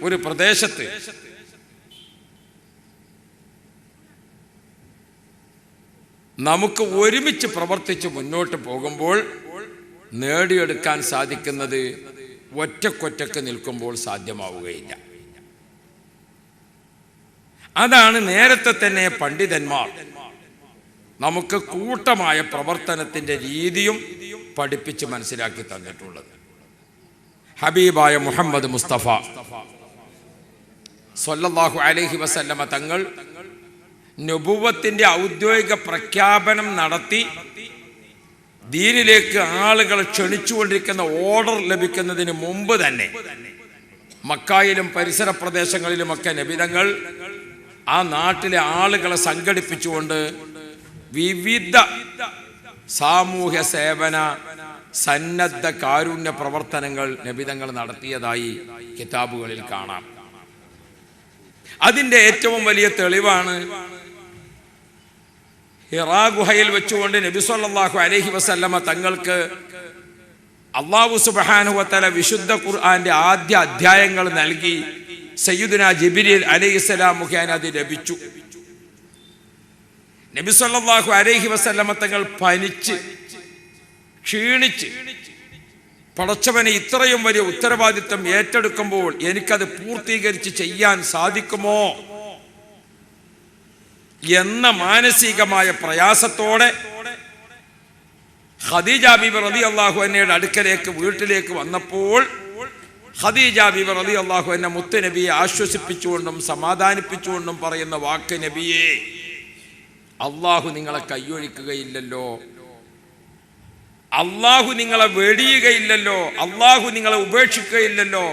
ഒരു പ്രദേശത്ത് നമുക്ക് ഒരുമിച്ച് പ്രവർത്തിച്ച് മുന്നോട്ട് പോകുമ്പോൾ നേടിയെടുക്കാൻ സാധിക്കുന്നത് ഒറ്റക്കൊറ്റക്ക് നിൽക്കുമ്പോൾ സാധ്യമാവുകയില്ല. അതാണ് നേരത്തെ തന്നെ പണ്ഡിതന്മാർ നമുക്ക് കൂട്ടമായ പ്രവർത്തനത്തിന്റെ രീതിയും പഠിപ്പിച്ച് മനസ്സിലാക്കി തന്നിട്ടുള്ളത്. ഹബീബായ മുഹമ്മദ് മുസ്തഫ സ്വല്ലല്ലാഹു അലൈഹി വസല്ലമ തങ്ങൾ നുബുവത്തിന്റെ ഔദ്യോഗിക പ്രഖ്യാപനം നടത്തി ദീനിലേക്ക് ആളുകളെ ക്ഷണിച്ചുകൊണ്ടിരിക്കുന്ന ഓർഡർ ലഭിക്കുന്നതിന് മുമ്പ് തന്നെ മക്കായിലും പരിസര പ്രദേശങ്ങളിലുമൊക്കെ നബിതങ്ങൾ ആ നാട്ടിലെ ആളുകളെ സംഘടിപ്പിച്ചുകൊണ്ട് വിവിധ സാമൂഹ്യ സേവന സന്നദ്ധ കാരുണ്യ പ്രവർത്തനങ്ങൾ നബിതങ്ങൾ നടത്തിയതായി കിതാബുകളിൽ കാണാം. അതിൻ്റെ ഏറ്റവും വലിയ തെളിവാണ് ഹിറാ ഗുഹയിൽ വെച്ചുകൊണ്ട് നബി സല്ലല്ലാഹു അലൈഹി വസല്ലമ തങ്ങൾക്ക് അല്ലാഹു സുബ്ഹാനഹു വ തആല വിശുദ്ധ ഖുർആന്റെ ആദ്യ അധ്യായങ്ങൾ നൽകി. സയ്യിദുനാ ജിബ്രീൽ അലൈഹിസ്സലാം മുഖേന അത് ലഭിച്ചു. നബി സല്ലല്ലാഹു അലൈഹി വസല്ലമ തങ്ങൾ പനിച്ച് ക്ഷീണിച്ച് പടച്ചവനെ ഇത്രയും വലിയ ഉത്തരവാദിത്വം ഏറ്റെടുക്കുമ്പോൾ എനിക്കത് പൂർത്തീകരിച്ച് ചെയ്യാൻ സാധിക്കുമോ എന്ന മാനസികമായ പ്രയാസത്തോടെ ഖദീജ ബീബി റളിയല്ലാഹു അൻഹയുടെ അടുക്കലേക്ക് വീട്ടിലേക്ക് വന്നപ്പോൾ ഖദീജ ബീബി റളിയല്ലാഹു അൻഹ മുത്ത് നബിയെ ആശ്വസിപ്പിച്ചുകൊണ്ടും സമാധാനിപ്പിച്ചുകൊണ്ടും പറയുന്ന വാക്ക്, നബിയെ, അള്ളാഹു നിങ്ങളെ കൈയൊഴിക്കുകയില്ലല്ലോ, അള്ളാഹു നിങ്ങളെ വെടിയുകയില്ലല്ലോ, അള്ളാഹു നിങ്ങളെ ഉപേക്ഷിക്കുകയില്ലല്ലോ,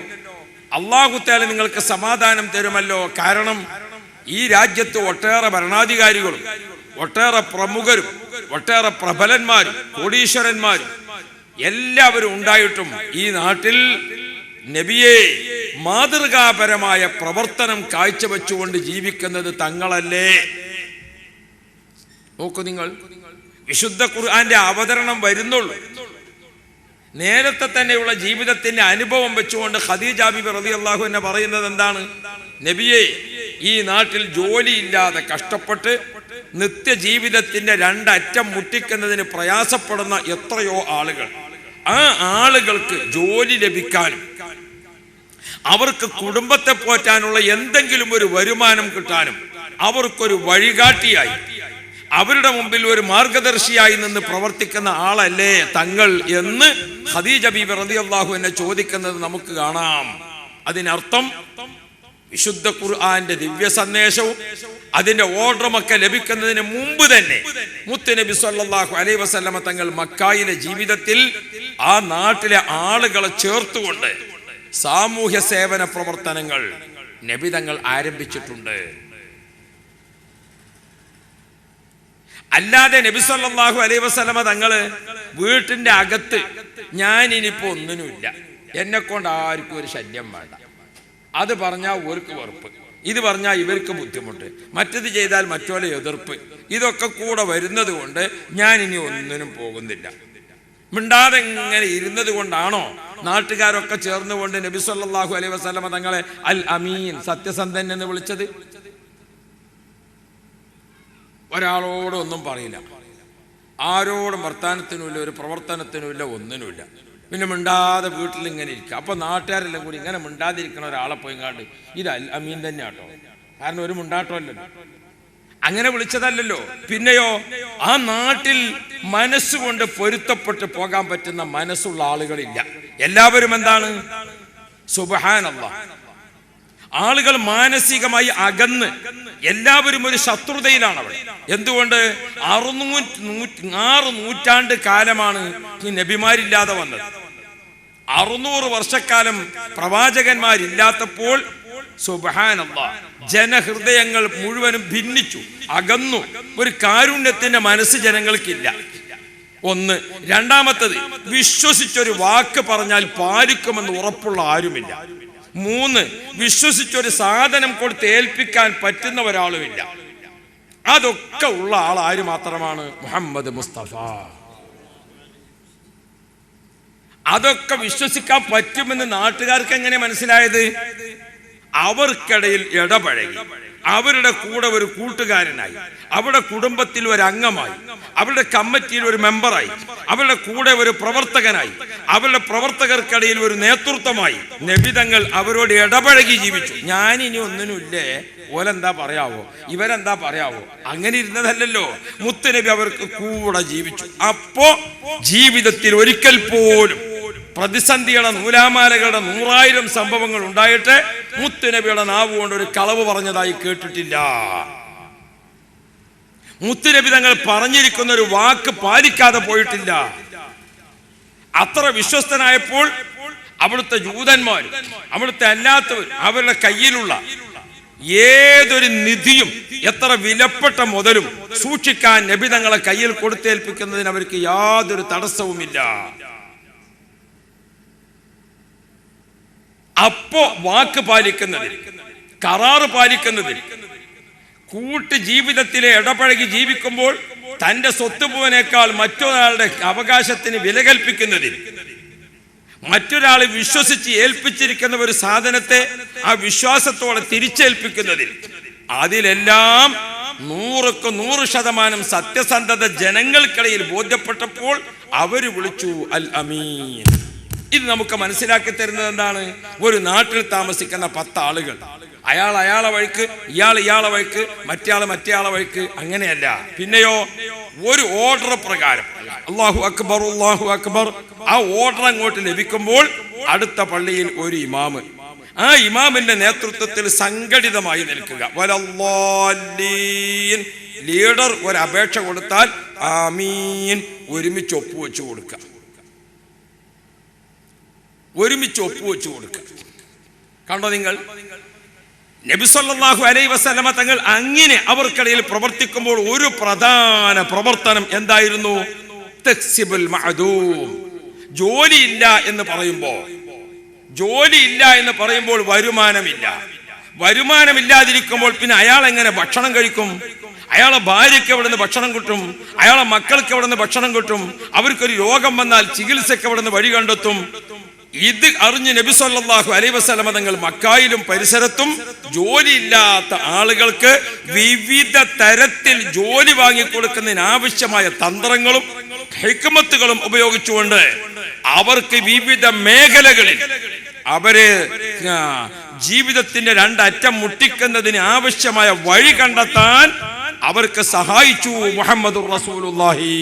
അള്ളാഹു തആല നിങ്ങൾക്ക് സമാധാനം തരുമല്ലോ. കാരണം ഈ രാജ്യത്ത് ഒട്ടേറെ ഭരണാധികാരികളും ഒട്ടേറെ പ്രമുഖരും ഒട്ടേറെ പ്രബലന്മാരും കോടീശ്വരന്മാരും എല്ലാവരും ഉണ്ടായിട്ടും ഈ നാട്ടിൽ നബിയെ മാതൃകാപരമായ പ്രവർത്തനം കാഴ്ചവെച്ചുകൊണ്ട് ജീവിക്കുന്നത് തങ്ങളല്ലേ. നോക്കൂ, നിങ്ങൾ വിശുദ്ധ ഖുർആന്റെ അവതരണം വരുന്നുള്ളൂ. നേരത്തെ തന്നെയുള്ള ജീവിതത്തിന്റെ അനുഭവം വെച്ചുകൊണ്ട് ഖദീജ ബീബി റളിയല്ലാഹു അൻഹ പറയുന്നത് എന്താണ്? നബിയെ, ഈ നാട്ടിൽ ജോലിയില്ലാതെ കഷ്ടപ്പെട്ട് നിത്യജീവിതത്തിന്റെ രണ്ടറ്റം മുട്ടിക്കുന്നതിന് പ്രയാസപ്പെടുന്ന എത്രയോ ആളുകൾ, ആ ആളുകൾക്ക് ജോലി ലഭിക്കാനും അവർക്ക് കുടുംബത്തെ പോറ്റാനുള്ള എന്തെങ്കിലും ഒരു വരുമാനം കിട്ടാനും അവർക്കൊരു വഴികാട്ടിയായി അവരുടെ മുമ്പിൽ ഒരു മാർഗദർശിയായി നിന്ന് പ്രവർത്തിക്കുന്ന ആളല്ലേ തങ്ങൾ എന്ന് ഖദീജ ബീബി റളിയല്ലാഹു അൻഹ ചോദിക്കുന്നത് നമുക്ക് കാണാം. അതിനർത്ഥം വിശുദ്ധ ഖുർആന്റെ ദിവ്യ സന്ദേശവും അതിന്റെ ഓർഡറുമൊക്കെ ലഭിക്കുന്നതിന് മുമ്പ് തന്നെ മുത്തുനബി സല്ലല്ലാഹു അലൈഹി വസല്ലമ തങ്ങൾ മക്കായിലെ ജീവിതത്തിൽ ആ നാട്ടിലെ ആളുകളെ ചേർത്തുകൊണ്ട് സാമൂഹ്യ സേവന പ്രവർത്തനങ്ങൾ നബി തങ്ങൾ ആരംഭിച്ചിട്ടുണ്ട്. അല്ലാതെ നബി സല്ലല്ലാഹു അലൈഹി വസല്ലമ തങ്ങള് വീട്ടിന്റെ അകത്ത് ഞാൻ ഇനിയിപ്പോ ഒന്നിനുമില്ല, എന്നെ കൊണ്ട് ആർക്കും ഒരു ശല്യം വേണ്ട, അത് പറഞ്ഞാൽ അവർക്ക് വെറുപ്പ്, ഇത് പറഞ്ഞാൽ ഇവർക്ക് ബുദ്ധിമുട്ട്, മറ്റത് ചെയ്താൽ മറ്റോലെ എതിർപ്പ്, ഇതൊക്കെ കൂടെ വരുന്നത് കൊണ്ട് ഞാൻ ഇനി ഒന്നിനും പോകുന്നില്ല, മിണ്ടാതെ ഇങ്ങനെ ഇരുന്നത് കൊണ്ടാണോ നാട്ടുകാരൊക്കെ ചേർന്നുകൊണ്ട് നബി സല്ലല്ലാഹു അലൈഹി വസല്ലമ തങ്ങളെ അൽ അമീൻ, സത്യസന്ധൻ എന്ന് വിളിച്ചത്? ഒരാളോടും ഒന്നും പറയില്ല, ആരോടും വർത്താനത്തിനുമില്ല, ഒരു പ്രവർത്തനത്തിനുമില്ല, ഒന്നിനുമില്ല, പിന്നെ മിണ്ടാതെ വീട്ടിൽ ഇങ്ങനെ ഇരിക്കുക. അപ്പൊ നാട്ടുകാരെല്ലാം കൂടി ഇങ്ങനെ മിണ്ടാതിരിക്കണ ഒരാളെ പോയിങ്ങാണ്ട് ഇത് അൽ അമീൻ തന്നെ ആട്ടോ, കാരണം ഒരു മിണ്ടാട്ടമല്ലല്ലോ, അങ്ങനെ വിളിച്ചതല്ലല്ലോ. പിന്നെയോ ആ നാട്ടിൽ മനസ്സുകൊണ്ട് പൊരുത്തപ്പെട്ട് പോകാൻ പറ്റുന്ന മനസ്സുള്ള ആളുകളില്ല. എല്ലാവരും എന്താണ്? സുബ്ഹാനല്ലാഹ്, ആളുകൾ മാനസികമായി അകന്ന് എല്ലാവരും ഒരു ശത്രുതയിലാണ് അവിടെ. എന്തുകൊണ്ട്? 6 നൂറ്റാണ്ട് കാലമാണ് ഈ നബിമാരില്ലാതെ വന്നത്. 600 വർഷക്കാലം പ്രവാചകന്മാരില്ലാത്തപ്പോൾ സുബ്ഹാനല്ലാഹ് ജനഹൃദയങ്ങൾ മുഴുവനും ഭിന്നിച്ചു, അകന്നു. ഒരു കാരുണ്യത്തിന്റെ മനസ്സ് ജനങ്ങൾക്കില്ല. ഒന്ന്. രണ്ടാമത്തത്, വിശ്വസിച്ചൊരു വാക്ക് പറഞ്ഞാൽ പാലിക്കുമെന്ന് ഉറപ്പുള്ള ആരുമില്ല. 3. വിശ്വസിച്ചൊരു സാധനം കൊടുത്ത് ഏൽപ്പിക്കാൻ പറ്റുന്ന ഒരാളുമില്ല. അതൊക്കെ ഉള്ള ആൾ ആര് മാത്രമാണ്? മുഹമ്മദ് മുസ്തഫ. അതൊക്കെ വിശ്വസിക്കാൻ പറ്റുമെന്ന് നാട്ടുകാർക്ക് എങ്ങനെ മനസ്സിലായത്? അവർക്കിടയിൽ ഇടപഴകി, അവരുടെ കൂടെ ഒരു കൂട്ടുകാരനായി, അവരുടെ കുടുംബത്തിൽ ഒരു അംഗമായി, അവരുടെ കമ്മിറ്റിയിൽ ഒരു മെമ്പറായി, അവരുടെ കൂടെ ഒരു പ്രവർത്തകനായി, അവരുടെ പ്രവർത്തകർക്കിടയിൽ ഒരു നേതൃത്വമായി നബി തങ്ങൾ അവരോട് ഇടപഴകി ജീവിച്ചു. ഞാനിനി ഒന്നിനുമില്ലേ, ഓലെന്താ പറയാവോ, ഇവരെന്താ പറയാവോ, അങ്ങനെ ഇരുന്നതല്ലല്ലോ. മുത്തുനബി അവർക്ക് കൂടെ ജീവിച്ചു. അപ്പോ ജീവിതത്തിൽ ഒരിക്കൽ പോലും പ്രതിസന്ധിയുടെ നൂലാമാലകളുടെ 100,000 സംഭവങ്ങൾ ഉണ്ടായിട്ട് മുത്തുനബിയുടെ നാവ് കൊണ്ട് ഒരു കളവ് പറഞ്ഞതായി കേട്ടിട്ടില്ല. മുത്തുനബി തങ്ങൾ പറഞ്ഞിരിക്കുന്ന ഒരു വാക്ക് പാലിക്കാതെ പോയിട്ടില്ല. അത്ര വിശ്വസ്തനായപ്പോൾ അവിടുത്തെ ജൂതന്മാരും അവിടുത്തെ അല്ലാത്തവരും അവരുടെ കയ്യിലുള്ള ഏതൊരു നിധിയും എത്ര വിലപ്പെട്ട മുതലും സൂക്ഷിക്കാൻ നബി തങ്ങളെ കയ്യിൽ കൊടുത്തേൽപ്പിക്കുന്നതിന് അവർക്ക് യാതൊരു തടസ്സവുമില്ല. അപ്പോ വാക്ക് പാലിക്കുന്നതിൽ, കരാറ് പാലിക്കുന്നതിൽ, കൂട്ട് ജീവിതത്തിലെ ഇടപഴകി ജീവിക്കുമ്പോൾ തന്റെ സ്വത്തുപോവിനേക്കാൾ മറ്റൊരാളുടെ അവകാശത്തിന് വില കൽപ്പിക്കുന്നതിൽ, മറ്റൊരാൾ വിശ്വസിച്ച് ഏൽപ്പിച്ചിരിക്കുന്ന ഒരു സാധനത്തെ ആ വിശ്വാസത്തോടെ തിരിച്ചേൽപ്പിക്കുന്നതിൽ, അതിലെല്ലാം 100% സത്യസന്ധത ജനങ്ങൾക്കിടയിൽ ബോധ്യപ്പെട്ടപ്പോൾ അവര് വിളിച്ചു അൽ അമീൻ. ഇത് നമുക്ക് മനസ്സിലാക്കി തരുന്നത് എന്താണ്? ഒരു നാട്ടിൽ താമസിക്കുന്ന 10 ആളുകൾ, അയാൾ അയാളെ വഴിക്ക്, ഇയാളെ വഴിക്ക്, മറ്റേയാളെ വഴിക്ക്, അങ്ങനെയല്ല. പിന്നെയോ ഒരു ഓർഡർ പ്രകാരം അല്ലാഹു അക്ബർ അല്ലാഹു അക്ബർ, ആ ഓർഡർ അങ്ങോട്ട് ലഭിക്കുമ്പോൾ അടുത്ത പള്ളിയിൽ ഒരു ഇമാമ്, ആ ഇമാമിന്റെ നേതൃത്വത്തിൽ സംഘടിതമായി നിൽക്കുക. വലല്ലാലീൻ, ലീഡർ ഒരു അപേക്ഷ കൊടുത്താൽ ആമീൻ ഒരുമിച്ച് ഒപ്പുവെച്ച് കൊടുക്കുക, ഒരുമിച്ച് ഒപ്പുവെച്ച് കൊടുക്കുക. കണ്ടോ നിങ്ങൾ? നബി സല്ലല്ലാഹു അലൈഹി വസല്ലമ തങ്ങൾ അങ്ങനെ അവർക്കിടയിൽ പ്രവർത്തിക്കുമ്പോൾ ഒരു പ്രധാന പ്രവർത്തനം എന്തായിരുന്നു? തക്സിബുൽ മഅദൂം. ജോലിയില്ല എന്ന് പറയുമ്പോൾ വരുമാനമില്ലാതിരിക്കുമ്പോൾ പിന്നെ അയാൾ എങ്ങനെ ഭക്ഷണം കഴിക്കും? അയാളെ ഭാര്യയ്ക്ക് എവിടെ നിന്ന് ഭക്ഷണം കിട്ടും? അയാളെ മക്കൾക്ക് എവിടെ നിന്ന് ഭക്ഷണം കിട്ടും? അവർക്കൊരു രോഗം വന്നാൽ ചികിത്സയ്ക്ക് എവിടെ നിന്ന് വഴി കണ്ടെത്തും? ഇത് അറിഞ്ഞ് നബി സല്ലല്ലാഹു അലൈഹി വസല്ലമ തങ്ങൾ മക്കായിലും പരിസരത്തും ജോലിയില്ലാത്ത ആളുകൾക്ക് വിവിധ തരത്തിൽ ജോലി വാങ്ങിക്കൊടുക്കുന്നതിന് ആവശ്യമായ തന്ത്രങ്ങളും ഹിക്മത്തുകളും ഉപയോഗിച്ചുകൊണ്ട് അവർക്ക് വിവിധ മേഖലകളിൽ അവരെ ജീവിതത്തിന്റെ 2 അറ്റം മുട്ടിക്കുന്നതിന് ആവശ്യമായ വഴി കണ്ടെത്താൻ അവർക്ക് സഹായിച്ചു മുഹമ്മദുർ റസൂലുള്ളാഹി.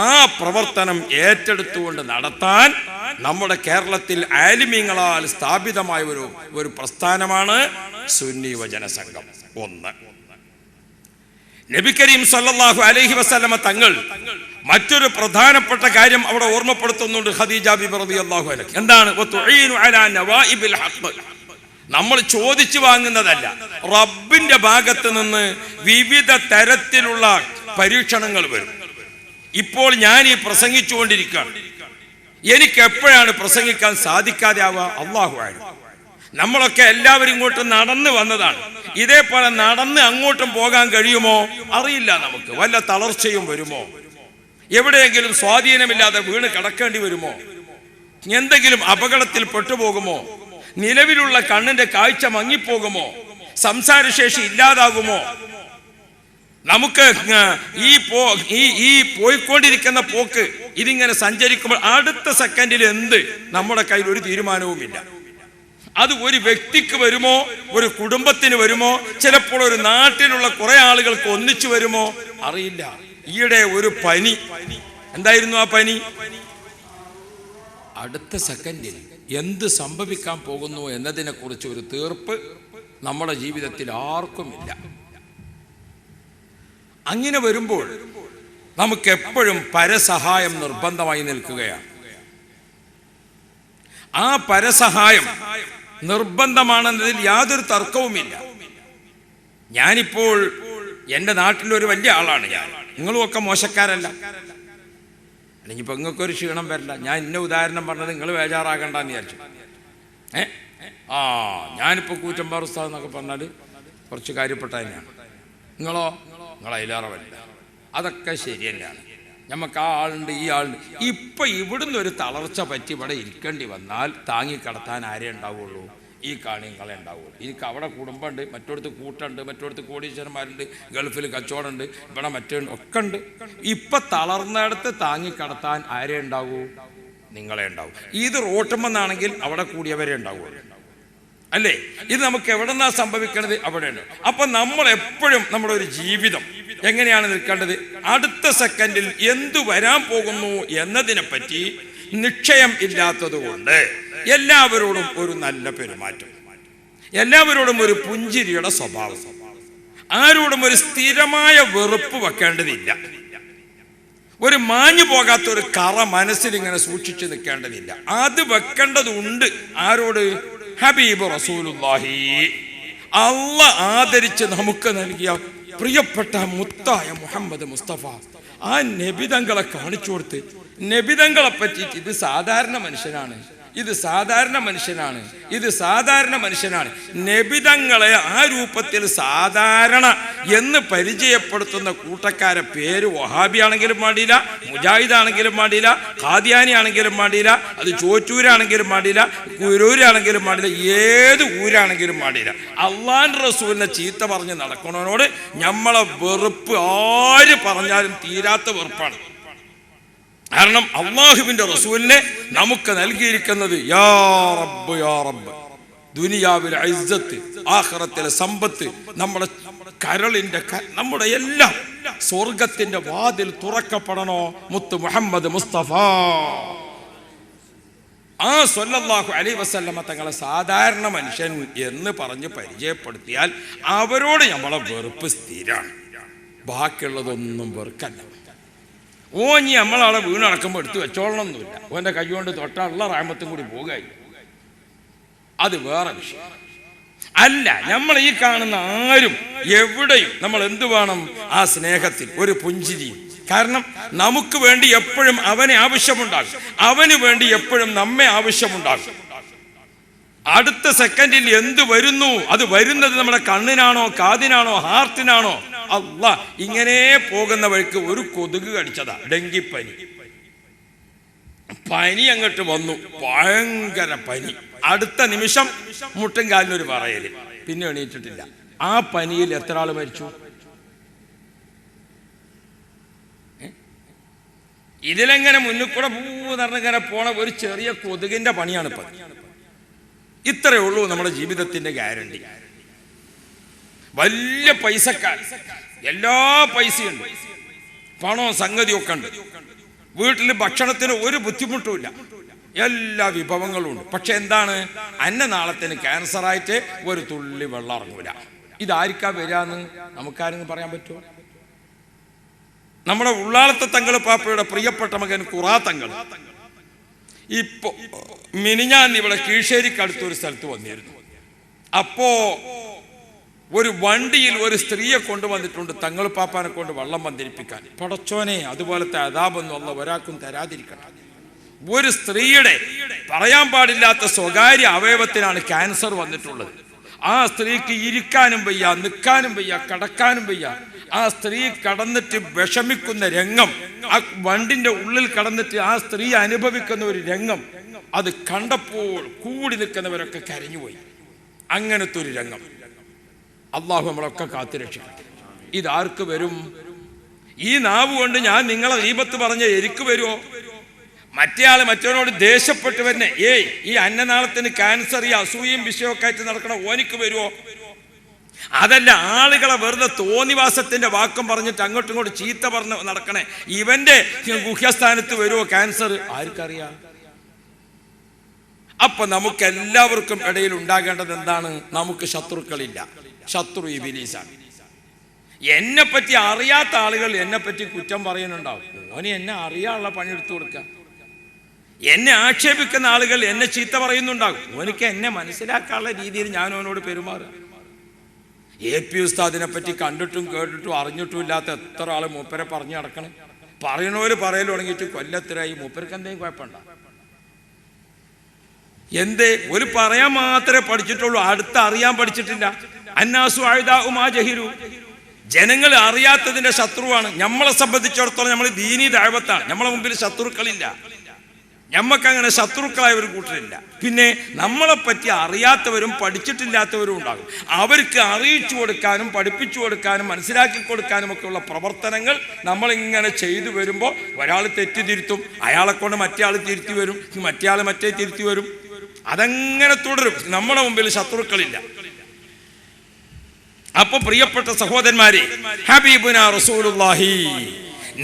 ആ പ്രവർത്തനം ഏറ്റെടുത്തുകൊണ്ട് നടത്താൻ നമ്മുടെ കേരളത്തിൽ ആലിമീങ്ങളാൽ സ്ഥാപിതമായ ഒരു പ്രസ്ഥാനമാണ് സുന്നി വചന സംഘം. 1. നബി കരീം സല്ലല്ലാഹു അലൈഹി വസല്ലമ തങ്ങൾ മറ്റൊരു പ്രധാനപ്പെട്ട കാര്യം അവിടെ ഓർമ്മപ്പെടുത്തുന്നുണ്ട്. ഖദീജ ബിബി റളിയല്ലാഹു അൻഹ എന്താണ്? വതുഈനു അലാ നവാഇബിൽ ഹഖ്. നമ്മൾ ചോദിച്ചു വാങ്ങുന്നതല്ല, റബ്ബിന്റെ ഭാഗത്ത് നിന്ന് വിവിധ തരത്തിലുള്ള പരീക്ഷണങ്ങൾ വരും. ഇപ്പോൾ ഞാൻ ഈ പ്രസംഗിച്ചുകൊണ്ടിരിക്കുകയാണ്, എനിക്ക് എപ്പോഴാണ് പ്രസംഗിക്കാൻ സാധിക്കാതെ ആവുക? അല്ലാഹു അഅലം. നമ്മളൊക്കെ എല്ലാവരും ഇങ്ങോട്ട് നടന്നു വന്നതാണ്. ഇതേപോലെ നടന്ന് അങ്ങോട്ടും പോകാൻ കഴിയുമോ? അറിയില്ല. നമുക്ക് വല്ല തളർച്ചയും വരുമോ? എവിടെയെങ്കിലും സ്വാധീനമില്ലാതെ വീണ് കിടക്കേണ്ടി വരുമോ? എന്തെങ്കിലും അപകടത്തിൽ പെട്ടുപോകുമോ? നിലവിലുള്ള കണ്ണിന്റെ കാഴ്ച മങ്ങിപ്പോകുമോ? സംസാരശേഷി ഇല്ലാതാകുമോ? നമുക്ക് ഈ പോയിക്കൊണ്ടിരിക്കുന്ന പോക്ക് ഇതിങ്ങനെ സഞ്ചരിക്കുമ്പോൾ അടുത്ത സെക്കൻഡിൽ എന്ത് നമ്മുടെ കയ്യിൽ ഒരു തീരുമാനവുമില്ല. അത് ഒരു വ്യക്തിക്ക് വരുമോ, ഒരു കുടുംബത്തിന് വരുമോ, ചിലപ്പോൾ ഒരു നാട്ടിലുള്ള കുറെ ആളുകൾക്ക് ഒന്നിച്ചു വരുമോ? അറിയില്ല. ഈയിടെ ഒരു പനി, എന്തായിരുന്നു ആ പനി? അടുത്ത സെക്കൻഡിൽ എന്ത് സംഭവിക്കാൻ പോകുന്നു എന്നതിനെ കുറിച്ച് ഒരു തീർപ്പ് നമ്മുടെ ജീവിതത്തിൽ ആർക്കുമില്ല. അങ്ങനെ വരുമ്പോൾ നമുക്ക് എപ്പോഴും പരസഹായം നിർബന്ധമായി നിൽക്കുകയാണ്. ആ പരസഹായം നിർബന്ധമാണെന്നതിൽ യാതൊരു തർക്കവുമില്ല. ഞാനിപ്പോൾ എൻ്റെ നാട്ടിലൊരു വലിയ ആളാണ് ഞാൻ. നിങ്ങളും ഒക്കെ മോശക്കാരല്ല. അല്ലെങ്കിൽ ഇപ്പൊ നിങ്ങൾക്കൊരു ക്ഷീണം വരില്ല. ഞാൻ ഇന്ന ഉദാഹരണം പറഞ്ഞത് നിങ്ങൾ ബേജാറാകണ്ടെന്ന് വിചാരിച്ചു. ഞാനിപ്പോൾ കൂറ്റമ്പാറ ഉസ്താദ് എന്നൊക്കെ പറഞ്ഞാൽ കുറച്ച് കാര്യപ്പെട്ട തന്നെയാണ്. നിങ്ങൾ അതിലേറെ വരില്ല. അതൊക്കെ ശരി തന്നെയാണ്. നമുക്ക് ആ ആളുണ്ട്, ഈ ആളുണ്ട്. ഇപ്പൊ ഇവിടുന്ന് ഒരു തളർച്ച പറ്റി ഇവിടെ ഇരിക്കേണ്ടി വന്നാൽ താങ്ങിക്കടത്താൻ ആരേ ഉണ്ടാവുള്ളൂ? ഈ കാണികളെ ഉണ്ടാവുള്ളൂ. എനിക്ക് അവിടെ കുടുംബമുണ്ട്, മറ്റോടത്ത് കൂട്ടുണ്ട്, മറ്റോടത്ത് കോടീശ്വരന്മാരുണ്ട്, ഗൾഫിൽ കച്ചവടമുണ്ട്, ഇവിടെ മറ്റേ ഒക്കെ ഉണ്ട്. ഇപ്പം തളർന്നിടത്ത് താങ്ങിക്കടത്താൻ ആരെ ഉണ്ടാവൂ? നിങ്ങളെ ഉണ്ടാവും. ഇത് റോട്ടുമെന്നാണെങ്കിൽ അവിടെ കൂടിയവരെ ഉണ്ടാവുള്ളൂ അല്ലേ? ഇത് നമുക്ക് എവിടെ നിന്നാ സംഭവിക്കണത്? അവിടെയാണ്. അപ്പൊ നമ്മൾ എപ്പോഴും നമ്മുടെ ഒരു ജീവിതം എങ്ങനെയാണ് നിൽക്കേണ്ടത്? അടുത്ത സെക്കൻഡിൽ എന്തു വരാൻ പോകുന്നു എന്നതിനെ പറ്റി നിശ്ചയം ഇല്ലാത്തത് കൊണ്ട് എല്ലാവരോടും ഒരു നല്ല പെരുമാറ്റം, എല്ലാവരോടും ഒരു പുഞ്ചിരിയുടെ സ്വഭാവം, ആരോടും ഒരു സ്ഥിരമായ വെറുപ്പ് വെക്കേണ്ടതില്ല. ഒരു മാഞ്ഞു പോകാത്ത ഒരു കറ മനസ്സിൽ ഇങ്ങനെ സൂക്ഷിച്ചു നിൽക്കേണ്ടതില്ല. അത് വെക്കേണ്ടതുണ്ട്. ആരോട്? ഹബീബ് റസൂലുള്ളാഹി, അള്ളാഹ് ആദരിച്ച് നമുക്ക് നൽകിയ പ്രിയപ്പെട്ട മുത്തായ മുഹമ്മദ് മുസ്തഫ, ആ നബിതങ്ങളെ കാണിച്ചു കൊടുത്ത്, നബിതങ്ങളെ പറ്റിയിട്ട് ഇത് സാധാരണ മനുഷ്യനാണ്, ഇത് സാധാരണ മനുഷ്യനാണ്, ഇത് സാധാരണ മനുഷ്യനാണ്. നബിതങ്ങളെ ആ രൂപത്തിൽ സാധാരണ എന്ന് പരിചയപ്പെടുത്തുന്ന കൂട്ടക്കാരെ പേര് വഹാബി ആണെങ്കിലും വേണ്ടിയില്ല, മുജാഹിദ് ആണെങ്കിലും വേണ്ടിയില്ല, ഖാദിയാനി ആണെങ്കിലും വേണ്ടിയില്ല, അത് ചോറ്റൂരാണെങ്കിലും വേണ്ടിയില്ല, കുരൂരാണെങ്കിലും വേണ്ടിയില്ല, ഏത് ഊരാണെങ്കിലും വേണ്ടിയില്ല. അള്ളാഹുവിന്റെ റസൂലിനെ ചീത്ത പറഞ്ഞ് നടക്കണവനോട് നമ്മളെ വെറുപ്പ് ആര് പറഞ്ഞാലും തീരാത്ത വെറുപ്പാണ്. കാരണം അള്ളാഹുവിന്റെ റസൂലിനെ നമുക്ക് നൽകിയിരിക്കുന്നത് യാ റബ്ബ് യാ റബ്ബ്, ദുനിയാവിലെ ഇസ്സത്ത്, ആഖിറത്തിലെ സമ്പത്ത്, നമ്മുടെ കരളിന്റെ നമ്മുടെ എല്ലാം സ്വർഗത്തിന്റെ വാതിൽ തുറക്കപ്പെടണോ മുത്ത് മുഹമ്മദ് മുസ്തഫ ആ സ്വല്ലല്ലാഹു അലൈഹി വസല്ലമ തങ്ങളെ സാധാരണ മനുഷ്യൻ എന്ന് പറഞ്ഞ് പരിചയപ്പെടുത്തിയാൽ അവരോട് നമ്മളെ വെറുപ്പ് സ്ഥിരാണ്. ബാക്കിയുള്ളതൊന്നും വെറുക്കല്ല. ഓഞ്ഞി നമ്മളാളെ വീണടക്കുമ്പോൾ എടുത്ത് വെച്ചോളണമെന്നില്ല. ഓൻ്റെ കൈ കൊണ്ട് തൊട്ടുള്ള റാമത്തും കൂടി പോകുകയായി, അത് വേറെ വിഷയം അല്ല. നമ്മൾ ഈ കാണുന്ന ആരും എവിടെയും നമ്മൾ എന്ത് വേണം? ആ സ്നേഹത്തിൽ ഒരു പുഞ്ചിരിയും. കാരണം നമുക്ക് വേണ്ടി എപ്പോഴും അവനെ ആവശ്യമുണ്ടാകും, അവന് വേണ്ടി എപ്പോഴും നമ്മെ ആവശ്യമുണ്ടാകും. അടുത്ത സെക്കൻഡിൽ എന്ത് വരുന്നു, അത് വരുന്നത് നമ്മുടെ കണ്ണിനാണോ, കാതിനാണോ, ഹാർട്ടിനാണോ? അല്ലാ, ഇങ്ങനെ പോകുന്ന വഴിക്ക് ഒരു കൊതുക് കടിച്ചതാ, ഡെങ്കിപ്പനി. പനി അങ്ങോട്ട് വന്നു, ഭയങ്കര പനി. അടുത്ത നിമിഷം മുട്ടും കാലിനൊരു പറയല്, പിന്നെ എണീറ്റിട്ടില്ല. ആ പനിയിൽ എത്ര ആള് മരിച്ചു? ഇതിലെങ്ങനെ മുന്നിൽ കൂടെ പൂന്നിറങ്ങിങ്ങനെ പോണ ഒരു ചെറിയ കൊതുകിന്റെ പണിയാണ് ഇപ്പൊ. ഇത്രയേ ഉള്ളൂ നമ്മുടെ ജീവിതത്തിന്റെ ഗ്യാരണ്ടി. വലിയ പൈസക്കാർ, എല്ലാ പൈസയുണ്ട്, പണവും സംഗതിയൊക്കെ ഉണ്ട്, വീട്ടിൽ ഭക്ഷണത്തിന് ഒരു ബുദ്ധിമുട്ടുമില്ല, എല്ലാ വിഭവങ്ങളും ഉണ്ട്. പക്ഷെ എന്താണ്? അന്നനാളത്തിന് ക്യാൻസറായിട്ട് ഒരു തുള്ളി വെള്ളം ഇറങ്ങൂല. ഇതായിരിക്കാ വരാന്ന് നമുക്കാരെങ്കിലും പറയാൻ പറ്റുമോ? നമ്മുടെ ഉള്ളാളത്തെ തങ്ങൾ പാപ്പയുടെ പ്രിയപ്പെട്ട മകൻ ഖുറാ തങ്ങൾ ഇപ്പോ മിനിഞ്ഞാന്ന് ഇവിടെ കീഴ്ശേരിക്കടുത്തൊരു സ്ഥലത്ത് വന്നിരുന്നു. അപ്പോ ഒരു വണ്ടിയിൽ ഒരു സ്ത്രീയെ കൊണ്ടുവന്നിട്ടുണ്ട് തങ്ങൾ പാപ്പാനെ കൊണ്ട് വെള്ളം വന്നിരിപ്പിക്കാൻ. പടച്ചോനെ, അതുപോലത്തെ അദാബൊന്നും അല്ല ഒരാൾക്കും തരാതിരിക്കട്ടെ. ഒരു സ്ത്രീയുടെ പറയാൻ പാടില്ലാത്ത സ്വകാര്യ അവയവത്തിനാണ് ക്യാൻസർ വന്നിട്ടുള്ളത്. ആ സ്ത്രീക്ക് ഇരിക്കാനും വയ്യ, നിൽക്കാനും വയ്യ, കിടക്കാനും വയ്യ. ആ സ്ത്രീ കടന്നിട്ട് വിഷമിക്കുന്ന രംഗം, ആ വണ്ടിന്റെ ഉള്ളിൽ കടന്നിട്ട് ആ സ്ത്രീ അനുഭവിക്കുന്ന ഒരു രംഗം, അത് കണ്ടപ്പോൾ കൂടി നിൽക്കുന്നവരൊക്കെ കരഞ്ഞുപോയി. അങ്ങനത്തെ ഒരു രംഗം. അള്ളാഹു നമ്മളൊക്കെ കാത്തുരക്ഷിക്കട്ടെ. ഇതാർക്ക് വരും? ഈ നാവ് കൊണ്ട് ഞാൻ നിങ്ങളെ ദീപത്ത് പറഞ്ഞ എനിക്ക് വരുമോ? മറ്റേ ആള് മറ്റവനോട് ദേഷ്യപ്പെട്ട് തന്നെ ഈ അന്നനാളത്തിന് ക്യാൻസർ, ഈ അസൂയയും വിഷയമൊക്കെ ആയിട്ട് നടക്കണ ഓനിക്ക് വരുമോ? അതല്ല, ആളുകളെ വെറുതെ തോന്നിവാസത്തിന്റെ വാക്കും പറഞ്ഞിട്ട് അങ്ങോട്ടും ഇങ്ങോട്ടും ചീത്ത പറഞ്ഞ് നടക്കണേ ഇവന്റെ ഗുഹ്യസ്ഥാനത്ത് വരുമോ ക്യാൻസർ? ആർക്കറിയാം? അപ്പൊ നമുക്ക് എല്ലാവർക്കും ഇടയിൽ ഉണ്ടാകേണ്ടത് എന്താണ്? നമുക്ക് ശത്രുക്കളില്ല. ശത്രു ഇബിലീസാണ്. എന്നെ പറ്റി അറിയാത്ത ആളുകൾ എന്നെ പറ്റി കുറ്റം പറയുന്നുണ്ടാവും. ഓന് എന്നെ അറിയാനുള്ള പണിയെടുത്തു കൊടുക്കുക. എന്നെ ആക്ഷേപിക്കുന്ന ആളുകൾ എന്നെ ചീത്ത പറയുന്നുണ്ടാകും. ഓനിക്ക് എന്നെ മനസ്സിലാക്കാനുള്ള രീതിയിൽ ഞാൻ അവനോട് പെരുമാറുക. AP ഉസ്താദിനെ പറ്റി കണ്ടിട്ടും കേട്ടിട്ടും അറിഞ്ഞിട്ടും ഇല്ലാത്ത എത്ര ആള് മൂപ്പരെ പറഞ്ഞു നടക്കണം. പറയണവര് പറയൽ തുടങ്ങിയിട്ട് കൊല്ലത്തിലായി. മൂപ്പർക്ക് എന്തെങ്കിലും കുഴപ്പമുണ്ട? എന്തേ? ഒരു പറയാൻ മാത്രമേ പഠിച്ചിട്ടുള്ളൂ, അടുത്ത അറിയാൻ പഠിച്ചിട്ടില്ല. അന്നാസു അഅദാഉ മാ ജഹിലു. ജനങ്ങൾ അറിയാത്തതിന്റെ ശത്രുവാണ്. നമ്മളെ സംബന്ധിച്ചിടത്തോളം നമ്മൾ ദീനി ദഅവത്താണ്. നമ്മളെ മുമ്പിൽ ശത്രുക്കളില്ല. ഞമ്മക്കങ്ങനെ ശത്രുക്കളായ ഒരു കൂട്ടരില്ല. പിന്നെ നമ്മളെപ്പറ്റി അറിയാത്തവരും പഠിച്ചിട്ടില്ലാത്തവരും ഉണ്ടാകും. അവർക്ക് അറിയിച്ചു കൊടുക്കാനും പഠിപ്പിച്ചു കൊടുക്കാനും മനസ്സിലാക്കി കൊടുക്കാനും ഒക്കെയുള്ള പ്രവർത്തനങ്ങൾ നമ്മളിങ്ങനെ ചെയ്തു വരുമ്പോൾ ഒരാൾ തെറ്റ് തിരുത്തും, അയാളെ കൊണ്ട് മറ്റേ ആൾ തിരുത്തി വരും, മറ്റേ ആൾ മറ്റേ തിരുത്തി വരും. അതങ്ങനെ തുടരും. നമ്മുടെ മുമ്പിൽ ശത്രുക്കളില്ല. അപ്പൊ പ്രിയപ്പെട്ട സഹോദരന്മാരെ, ഹബീബുനാ റസൂലുള്ളാഹി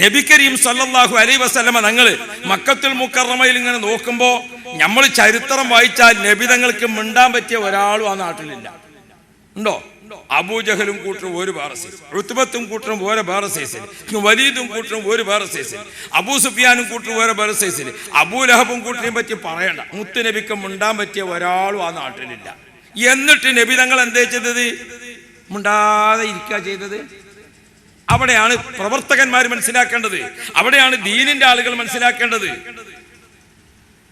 നബി കരീം സല്ലല്ലാഹു അലൈഹി വസല്ലമ തങ്ങൾ മക്കത്തുൽ മുക്കറമയിൽ ഇങ്ങനെ നോക്കുമ്പോൾ നമ്മൾ ചരിത്രം വായിച്ചാൽ നബി തങ്ങൾക്ക് മിണ്ടാൻ പറ്റിയ ഒരാളും ആ നാട്ടിലില്ല. ഉണ്ടോ? അബൂജഹലും കൂട്ടരും ഒരു വേറെ സൈസിൽ, ഉത്ബത്തും കൂട്ടരും വേറെ വേറെ സൈസിൽ, വലീദും കൂട്ടരും ഒരു വേറെ സൈസിൽ, അബൂ സുഫിയാനും കൂട്ടരും വേറെ വേറെ സൈസിൽ, അബൂലഹബും കൂട്ടരെയും പറ്റി പറയണ്ട. മുത്തു നബിക്ക് മിണ്ടാൻ പറ്റിയ ഒരാളും ആ നാട്ടിലില്ല. എന്നിട്ട് നബി തങ്ങൾ എന്തേ ചെയ്തത്? മിണ്ടാതെ ഇരിക്കുക ചെയ്തത്. അവിടെയാണ് പ്രവർത്തകന്മാർ മനസ്സിലാക്കേണ്ടത്. അവിടെയാണ് ദീനിന്റെ ആളുകൾ മനസ്സിലാക്കേണ്ടത്.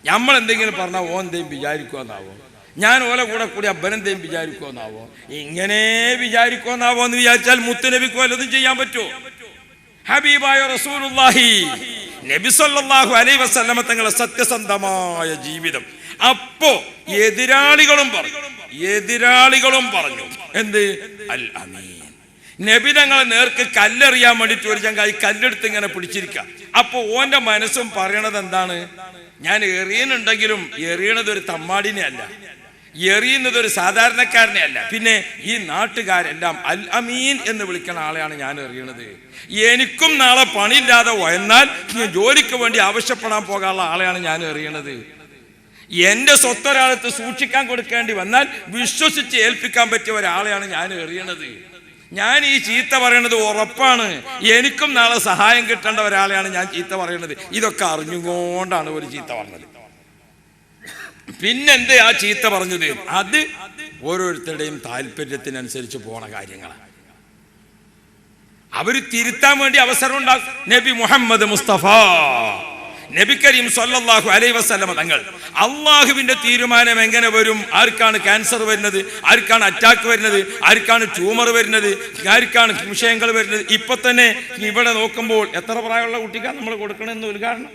നമ്മൾ എന്തെങ്കിലും പറഞ്ഞാൽ ഓ എന്തെങ്കിലും വിചാരിക്കുമെന്നാവോ, ഞാൻ ഓല കൂടെ കൂടി അബ്ബനെന്തെങ്കിലും വിചാരിക്കുമെന്നാവോ, ഇങ്ങനെ വിചാരിക്കുമെന്നാവോ എന്ന് വിചാരിച്ചാൽ മുത്തുനബിക്ക് വല്ലതും ചെയ്യാൻ പറ്റുമോ? ഹബീബായ റസൂലുള്ളാഹി നബി സല്ലല്ലാഹു അലൈഹി വസല്ലമ തങ്ങളുടെ സത്യസന്ധമായ ജീവിതം. അപ്പോ എതിരാളികളും പറഞ്ഞു എന്ത്? അൽ അമീൻ. നബി തങ്ങളെ നേർക്ക് കല്ലെറിയാൻ വേണ്ടിയിട്ട് ഒരു ചങ്ങായി കല്ലെടുത്ത് ഇങ്ങനെ പിടിച്ചിരിക്കുക. അപ്പൊ ഓന്റെ മനസ്സും പറയണത് എന്താണ്? ഞാൻ എറിയുന്നുണ്ടെങ്കിലും എറിയണത് ഒരു തമ്മാടിനെ അല്ല, എറിയുന്നത് ഒരു സാധാരണക്കാരനെ അല്ല, പിന്നെ ഈ നാട്ടുകാരെല്ലാം അൽ അമീൻ എന്ന് വിളിക്കുന്ന ആളെയാണ് ഞാൻ എറിയണത്. എനിക്കും നാളെ പണിയില്ലാതെ വന്നാൽ ജോലിക്ക് വേണ്ടി ആവശ്യപ്പെടാൻ പോകാനുള്ള ആളെയാണ് ഞാൻ എറിയണത്. എന്റെ സ്വത്തൊരാളത്ത് സൂക്ഷിക്കാൻ കൊടുക്കേണ്ടി വന്നാൽ വിശ്വസിച്ച് ഏൽപ്പിക്കാൻ പറ്റിയ ഒരാളെയാണ് ഞാൻ എറിയണത്. ഞാൻ ഈ ചീത്ത പറയണത് ഉറപ്പാണ്. എനിക്കും നാളെ സഹായം കിട്ടേണ്ട ഒരാളെയാണ് ഞാൻ ചീത്ത പറയണത്. ഇതൊക്കെ അറിഞ്ഞുകൊണ്ടാണ് ഒരു ചീത്ത പറഞ്ഞത്. പിന്നെന്തേ ആ ചീത്ത പറഞ്ഞത്? അത് ഓരോരുത്തരുടെയും താല്പര്യത്തിനനുസരിച്ച് പോണ കാര്യങ്ങളാണ്. അവർ തിരുത്താൻ വേണ്ടി അവസരം ഉണ്ടാകും. നബി മുഹമ്മദ് മുസ്തഫ നബി കരീം സല്ലല്ലാഹു അലൈഹി വസല്ലമ തങ്ങൾ അള്ളാഹുവിന്റെ തീരുമാനം എങ്ങനെ വരും? ആർക്കാണ് ക്യാൻസർ വരുന്നത്, ആർക്കാണ് അറ്റാക്ക് വരുന്നത്, ആർക്കാണ് ട്യൂമർ വരുന്നത്, ആർക്കാണ് വിഷയങ്ങൾ വരുന്നത്? ഇപ്പൊ തന്നെ ഇവിടെ നോക്കുമ്പോൾ എത്ര പ്രായമുള്ള കുട്ടിക്കാണ് നമ്മൾ കൊടുക്കണമെന്ന് ഉദ്ഘാടനം?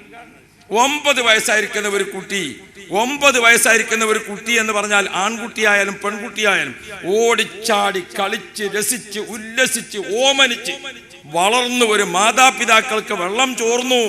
9 വയസ്സായിരിക്കുന്ന ഒരു കുട്ടി, 9 വയസ്സായിരിക്കുന്ന ഒരു കുട്ടി എന്ന് പറഞ്ഞാൽ ആൺകുട്ടിയായാലും പെൺകുട്ടിയായാലും ഓടിച്ചാടി കളിച്ച് രസിച്ച് ഉല്ലസിച്ച് ഓമനിച്ച് വളർന്നു ഒരു മാതാപിതാക്കൾക്ക് വെള്ളം ചോർന്നു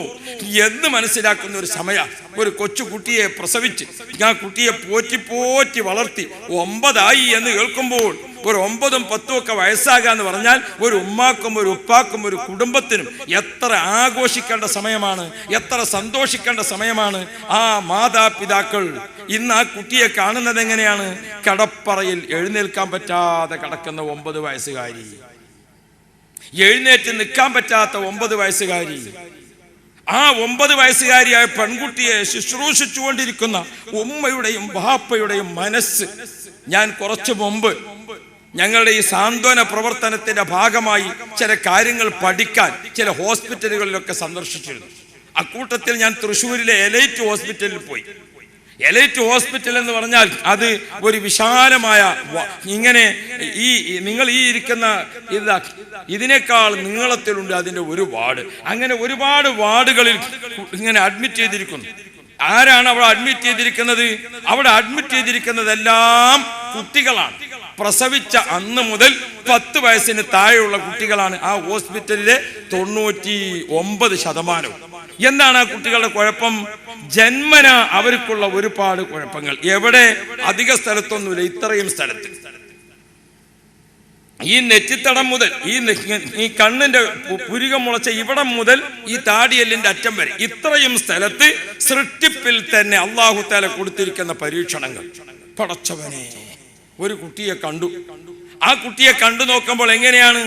എന്ന് മനസ്സിലാക്കുന്ന ഒരു സമയ ഒരു കൊച്ചു കുട്ടിയെ പ്രസവിച്ച് ആ കുട്ടിയെ പോറ്റി വളർത്തി 9 ആയി എന്ന് കേൾക്കുമ്പോൾ ഒരു 9ഉം 10ഉം ഒക്കെ വയസ്സാകാന്ന് പറഞ്ഞാൽ ഒരു ഉമ്മാക്കും ഒരു ഉപ്പാക്കും ഒരു കുടുംബത്തിനും എത്ര ആഘോഷിക്കേണ്ട സമയമാണ്, എത്ര സന്തോഷിക്കേണ്ട സമയമാണ്. ആ മാതാപിതാക്കൾ ഇന്ന് ആ കുട്ടിയെ കാണുന്നത് എങ്ങനെയാണ്? കടപ്പറയിൽ എഴുന്നേൽക്കാൻ പറ്റാതെ കിടക്കുന്ന 9 വയസ്സുകാരി, എഴുന്നേറ്റ് നിൽക്കാൻ പറ്റാത്ത 9 വയസ്സുകാരി, ആ 9 വയസ്സുകാരിയായ പെൺകുട്ടിയെ ശുശ്രൂഷിച്ചുകൊണ്ടിരിക്കുന്ന ഉമ്മയുടെയും ബാപ്പയുടെയും മനസ്സ്. ഞാൻ കുറച്ചു മുമ്പ് ഞങ്ങളുടെ ഈ സാന്ത്വന പ്രവർത്തനത്തിന്റെ ഭാഗമായി ചില കാര്യങ്ങൾ പഠിക്കാൻ ചില ഹോസ്പിറ്റലുകളിലൊക്കെ സന്ദർശിച്ചിരുന്നു. അക്കൂട്ടത്തിൽ ഞാൻ തൃശ്ശൂരിലെ എലൈറ്റ് ഹോസ്പിറ്റലിൽ പോയി. എലൈറ്റ് ഹോസ്പിറ്റൽ എന്ന് പറഞ്ഞാൽ അത് ഒരു വിശാലമായ, ഇങ്ങനെ ഈ നിങ്ങൾ ഈ ഇരിക്കുന്ന ഇതിനേക്കാൾ നീളത്തിലുണ്ട് അതിൻ്റെ ഒരു വാർഡ്. അങ്ങനെ ഒരുപാട് വാർഡുകളിൽ ഇങ്ങനെ അഡ്മിറ്റ് ചെയ്തിരിക്കുന്നു. ആരാണ് അവിടെ അഡ്മിറ്റ് ചെയ്തിരിക്കുന്നത്? അവിടെ അഡ്മിറ്റ് ചെയ്തിരിക്കുന്നതെല്ലാം കുട്ടികളാണ്. പ്രസവിച്ച അന്ന് മുതൽ 10 വയസ്സിന് താഴെയുള്ള കുട്ടികളാണ് ആ ഹോസ്പിറ്റലിലെ 99%. എന്താണ് ആ കുട്ടികളുടെ കുഴപ്പം? ജന്മന അവർക്കുള്ള ഒരുപാട് കുഴപ്പങ്ങൾ. എവിടെ? അധിക സ്ഥലത്തൊന്നുമില്ല, ഇത്രയും സ്ഥലത്ത്. ഈ നെറ്റിത്തടം മുതൽ ഈ കണ്ണിന്റെ പുരികം മുളച്ച ഇവിടം മുതൽ ഈ താടിയെല്ലിന്റെ അറ്റം വരെ ഇത്രയും സ്ഥലത്ത് സൃഷ്ടിപ്പിൽ തന്നെ അല്ലാഹു തആല കൊടുത്തിരിക്കുന്ന പരീക്ഷണങ്ങൾ. പടച്ചവനെ, ഒരു കുട്ടിയെ കണ്ടു. ആ കുട്ടിയെ കണ്ടു നോക്കുമ്പോൾ എങ്ങനെയാണ്?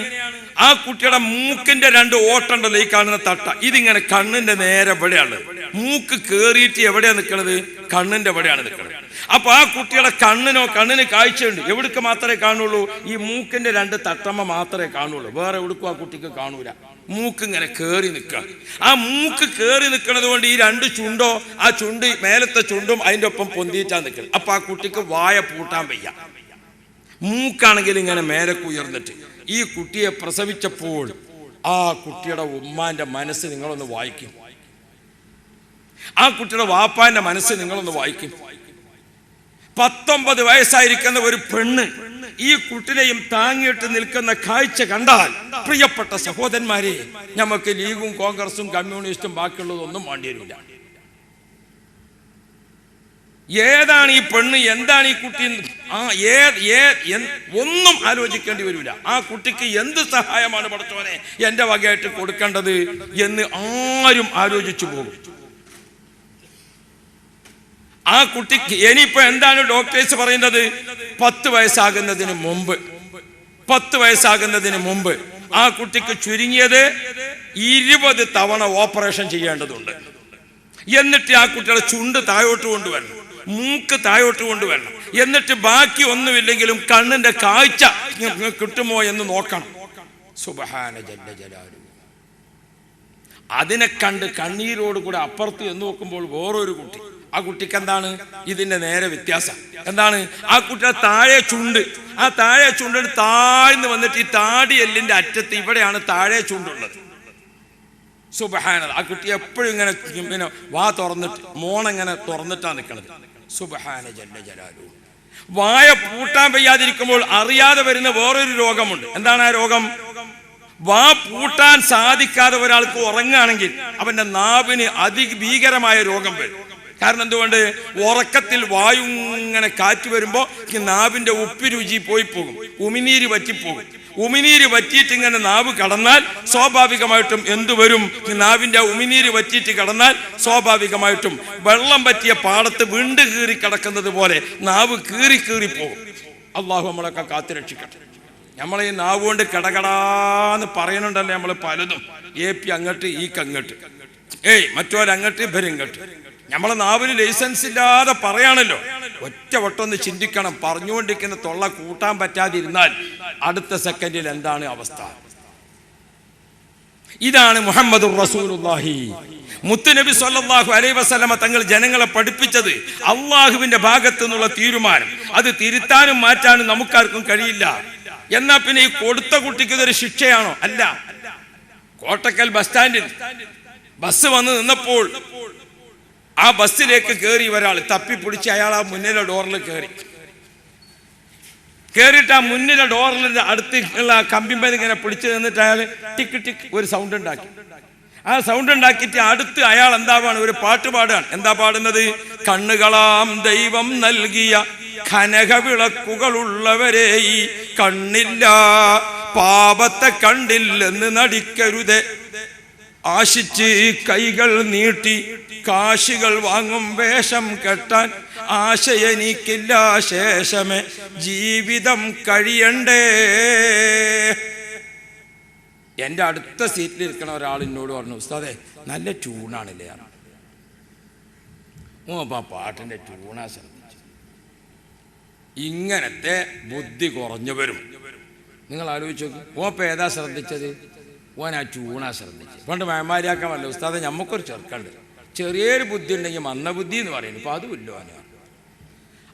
ആ കുട്ടിയുടെ മൂക്കിന്റെ 2 ഓട്ടുണ്ടല്ലോ, ഈ കാണുന്ന തട്ട, ഇതിങ്ങനെ കണ്ണിന്റെ നേരെ എവിടെയാണ്? മൂക്ക് കേറിയിട്ട് എവിടെയാണ് നിൽക്കുന്നത്? കണ്ണിന്റെ എവിടെയാണ് നിൽക്കുന്നത്. അപ്പൊ ആ കുട്ടിയുടെ കണ്ണിന് കാഴ്ചയുണ്ട്. എവിടേക്ക് മാത്രമേ കാണുള്ളൂ? ഈ മൂക്കിന്റെ 2 തട്ടമ്മ മാത്രമേ കാണുള്ളൂ. വേറെ എവിടേക്കും ആ കുട്ടിക്ക് കാണൂല. മൂക്ക് ഇങ്ങനെ കേറി നിൽക്കുക. ആ മൂക്ക് കേറി നിൽക്കുന്നത് കൊണ്ട് ഈ 2 ചുണ്ടോ, ആ ചുണ്ട് മേലത്തെ ചുണ്ടും അതിൻ്റെ ഒപ്പം പൊന്തിയിട്ടാ നിൽക്കുന്നത്. അപ്പൊ ആ കുട്ടിക്ക് വായ പൂട്ടാൻ വയ്യ. മൂക്കാണെങ്കിൽ ഇങ്ങനെ മേലേക്ക് ഉയർന്നിട്ട്. ഈ കുട്ടിയെ പ്രസവിച്ചപ്പോൾ ആ കുട്ടിയുടെ ഉമ്മാന്റെ മനസ്സ് നിങ്ങളൊന്ന് വായിക്കും. ആ കുട്ടിയുടെ വാപ്പാന്റെ മനസ്സ് നിങ്ങളൊന്ന് വായിക്കും. 19 വയസ്സായിരിക്കുന്ന ഒരു പെണ്ണ് ഈ കുട്ടിനെയും താങ്ങിയിട്ട് നിൽക്കുന്ന കാഴ്ച കണ്ടാൽ, പ്രിയപ്പെട്ട സഹോദരന്മാരെ, നമുക്ക് ലീഗും കോൺഗ്രസും കമ്മ്യൂണിസ്റ്റും ബാക്കിയുള്ളതൊന്നും വേണ്ടി വരില്ല. ഏതാണ് ഈ പെണ്ണ്, എന്താണ് ഈ കുട്ടി, ഒന്നും ആലോചിക്കേണ്ടി വരില്ല. ആ കുട്ടിക്ക് എന്ത് സഹായമാണ് പടച്ചോനെ എന്റെ വകയായിട്ട് കൊടുക്കേണ്ടത് എന്ന് ആരും ആലോചിച്ചു പോകും. ആ കുട്ടിക്ക് ഇനിയിപ്പോ എന്താണ് ഡോക്ടേഴ്സ് പറയുന്നത്? 10 വയസ്സാകുന്നതിന് മുമ്പ് ആ കുട്ടിക്ക് ചുരുങ്ങിയത് 20 തവണ ഓപ്പറേഷൻ ചെയ്യേണ്ടതുണ്ട്. എന്നിട്ട് ആ കുട്ടിയുടെ ചുണ്ട് താഴോട്ട് കൊണ്ടുവരണം, മൂക്ക് താഴോട്ട് കൊണ്ടുവരണം. എന്നിട്ട് ബാക്കി ഒന്നുമില്ലെങ്കിലും കണ്ണിന്റെ കാഴ്ച കിട്ടുമോ എന്ന് നോക്കണം. സുബ്ഹാന ജല്ല ജലാലു. അതിനെ കണ്ട് കണ്ണീരോട് കൂടെ അപ്പുറത്ത് എന്ന് നോക്കുമ്പോൾ വേറൊരു കുട്ടി. ആ കുട്ടിക്ക് എന്താണ് ഇതിന്റെ നേരെ വ്യത്യാസം? എന്താണ്? ആ കുട്ടിയുടെ താഴെ ചുണ്ട് താഴ്ന്ന് വന്നിട്ട് ഈ താടി എല്ലിന്റെ അറ്റത്ത് ഇവിടെയാണ് താഴെ ചുണ്ടുള്ളത്. സുബ്ഹാനല്ലാഹ്. ആ കുട്ടി എപ്പോഴും ഇങ്ങനെ പിന്നെ വാ തുറന്നിട്ട് മോണെങ്ങനെ തുറന്നിട്ടാണ് നിൽക്കുന്നത്. സുബ്ഹാന ജല്ല ജലാലു. വായ പൂട്ടാൻ വയ്യാതിരിക്കുമ്പോൾ അറിയാതെ വരുന്ന വേറൊരു രോഗമുണ്ട്. എന്താണ് ആ രോഗം? വാ പൂട്ടാൻ സാധിക്കാതെ ഒരാൾക്ക് ഉറങ്ങുകയാണെങ്കിൽ അവന്റെ നാവിന് അതിഭീകരമായ രോഗം വരും. കാരണം എന്തുകൊണ്ട്? ഉറക്കത്തിൽ വായു ഇങ്ങനെ കാറ്റ് വരുമ്പോൾ നാവിന്റെ ഉപ്പി രുചി പോയി പോകും, ഉമിനീര് വറ്റിപ്പോകും. ഉമിനീര് വറ്റിയിട്ട് ഇങ്ങനെ നാവ് കടന്നാൽ സ്വാഭാവികമായിട്ടും എന്തുവരും? നാവിന്റെ ഉമിനീര് വറ്റിയിട്ട് കടന്നാൽ സ്വാഭാവികമായിട്ടും വെള്ളം പറ്റിയ പാടത്ത് വിണ്ട് കീറി കിടക്കുന്നത് പോലെ നാവ് കീറി പോകും. അള്ളാഹു നമ്മളൊക്കെ കാത്തുരക്ഷിക്കട്ടെ. നമ്മളെ ഈ നാവ് കൊണ്ട് കിടകടാന്ന് പറയുന്നുണ്ടല്ലേ നമ്മൾ പലതും. AP അങ്ങോട്ട്, ഈക്കങ്ങോട്ട്, മറ്റോരങ്ങോട്ട്, ഇവരിങ്ങോട്ട്. നമ്മളെ നാവിന് ലൈസൻസ് ഇല്ലാതെ പറയാണല്ലോ. ഒറ്റ വട്ടൊന്ന് ചിന്തിക്കണം. പറഞ്ഞുകൊണ്ടിരിക്കുന്ന തൊള്ള കൂട്ടാൻ പറ്റാതിരുന്നാൽ അടുത്ത സെക്കൻഡിൽ എന്താണ് അവസ്ഥ? ഇതാണ് മുഹമ്മദുർ റസൂലുള്ളാഹി. മുത്തുനബി സ്വല്ലല്ലാഹു അലൈഹി വസല്ലമ തങ്ങൾ ജനങ്ങളെ പഠിപ്പിച്ചത്. അള്ളാഹുവിന്റെ ഭാഗത്തു നിന്നുള്ള തീരുമാനം അത് തിരുത്താനും മാറ്റാനും നമുക്കാർക്കും കഴിയില്ല. എന്നാ പിന്നെ ഈ കൊടുത്ത കുട്ടിക്ക് ഇതൊരു ശിക്ഷയാണോ? അല്ല. കോട്ടക്കൽ ബസ് സ്റ്റാൻഡിൽ ബസ് വന്ന് നിന്നപ്പോൾ ആ ബസ്സിലേക്ക് കയറി ഒരാൾ തപ്പിപ്പിടിച്ച് അയാൾ ആ മുന്നിലെ ഡോറിൽ കയറിയിട്ട് ആ മുന്നിലെ ഡോറിന്റെ അടുത്തുള്ള കമ്പിമ്പേൽ ഇങ്ങനെ പിടിച്ചു നിന്നിട്ട് അയാൾ ടിക്ക് ടിക്ക് ഒരു സൗണ്ട് ഉണ്ടാക്കി. ആ സൗണ്ട് ഉണ്ടാക്കിയിട്ട് അടുത്ത് അയാൾ എന്താവാണ്? ഒരു പാട്ട് പാടുകയാണ്. എന്താ പാടുന്നത്? കണ്ണുകളാം ദൈവം നൽകിയ കനകവിളക്കുകളുള്ളവരെ ഈ കണ്ണില്ല, പാപത്തെ കണ്ടില്ലെന്ന് നടിക്കരുത്, ആശിച്ച് കൈകൾ നീട്ടി കാശികൾ വാങ്ങും വേഷം കെട്ടാൻ ആശയെനിക്കില്ല, ശേഷമേ ജീവിതം കഴിയണ്ടേ. എൻ്റെ അടുത്ത സീറ്റിലിരിക്കണ ഒരാൾ എന്നോട് പറഞ്ഞു, ഉസ്താദേ നല്ല ട്യൂണാണില്ലേ. ഓപ്പാ പാട്ടിൻ്റെ ട്യൂണാ ശ്രദ്ധിച്ചു. ഇങ്ങനത്തെ ബുദ്ധി കുറഞ്ഞവരും നിങ്ങൾ ആലോചിച്ച് നോക്കി. ഓപ്പ ഏതാ ശ്രദ്ധിച്ചത്? ഓൻ ആ ട്യൂണാ ശ്രദ്ധിച്ചു. പണ്ട് മേമാരിയാക്കാൻ വല്ല ഉസ്താദെ നമുക്കൊരു ചെറുക്കുണ്ട്, ചെറിയൊരു ബുദ്ധി ഉണ്ടെങ്കിൽ മന്ദബുദ്ധി എന്ന് പറയുന്നു. ഇപ്പം അതുമില്ലോ.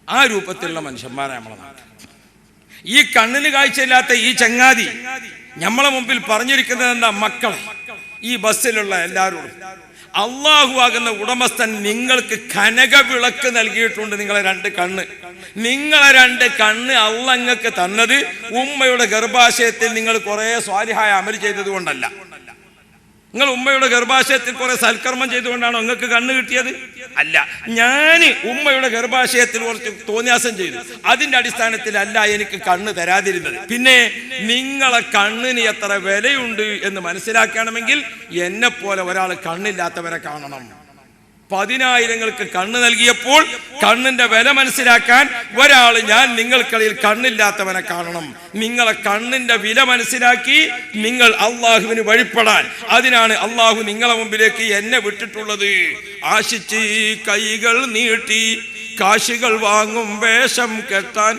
ആ രൂപത്തിലുള്ള മനുഷ്യന്മാരെ നമ്മളെ നാട്ടിൽ. ഈ കണ്ണിന് കാഴ്ചയില്ലാത്ത ഈ ചങ്ങാതി നമ്മളെ മുമ്പിൽ പറഞ്ഞിരിക്കുന്നത് എന്താ? മക്കളെ, ഈ ബസ്സിലുള്ള എല്ലാവരോടും അള്ളാഹു ആകുന്ന ഉടമസ്ഥൻ നിങ്ങൾക്ക് കനകവിളക്ക് നൽകിയിട്ടുണ്ട്. നിങ്ങളെ 2 കണ്ണ്. നിങ്ങളെ 2 കണ്ണ് അള്ളാഹ് തന്നത് ഉമ്മയുടെ ഗർഭാശയത്തിൽ നിങ്ങൾ കുറെ സ്വാലിഹായ അമൽ ചെയ്തത് കൊണ്ടല്ല. നിങ്ങൾ ഉമ്മയുടെ ഗർഭാശയത്തിൽ കുറെ സൽക്കർമ്മം ചെയ്തുകൊണ്ടാണോ നിങ്ങൾക്ക് കണ്ണ് കിട്ടിയത്? അല്ല. ഞാൻ ഉമ്മയുടെ ഗർഭാശയത്തിൽ കുറച്ച് തോന്നിയാസം ചെയ്തു, അതിന്റെ അടിസ്ഥാനത്തിലല്ല എനിക്ക് കണ്ണ് തരാതിരുന്നത്. പിന്നെ നിങ്ങളെ കണ്ണിന് എത്ര വിലയുണ്ട് എന്ന് മനസ്സിലാക്കണമെങ്കിൽ എന്നെ പോലെ ഒരാൾ കണ്ണില്ലാത്തവരെ കാണണം. 10,000ങ്ങൾക്ക് കണ്ണ് നൽകിയപ്പോൾ കണ്ണിന്റെ വില മനസ്സിലാക്കാൻ ഒരാൾ ഞാൻ നിങ്ങൾക്കിടയിൽ കണ്ണില്ലാത്തവനെ കാണണം. നിങ്ങളെ കണ്ണിന്റെ വില മനസ്സിലാക്കി നിങ്ങൾ അള്ളാഹുവിന് വഴിപ്പെടാൻ, അതിനാണ് അള്ളാഹു നിങ്ങളെ മുമ്പിലേക്ക് എന്നെ വിട്ടിട്ടുള്ളത്. ആശിച്ച് കൈകൾ നീട്ടി കാശികൾ വാങ്ങും വേഷം കെട്ടാൻ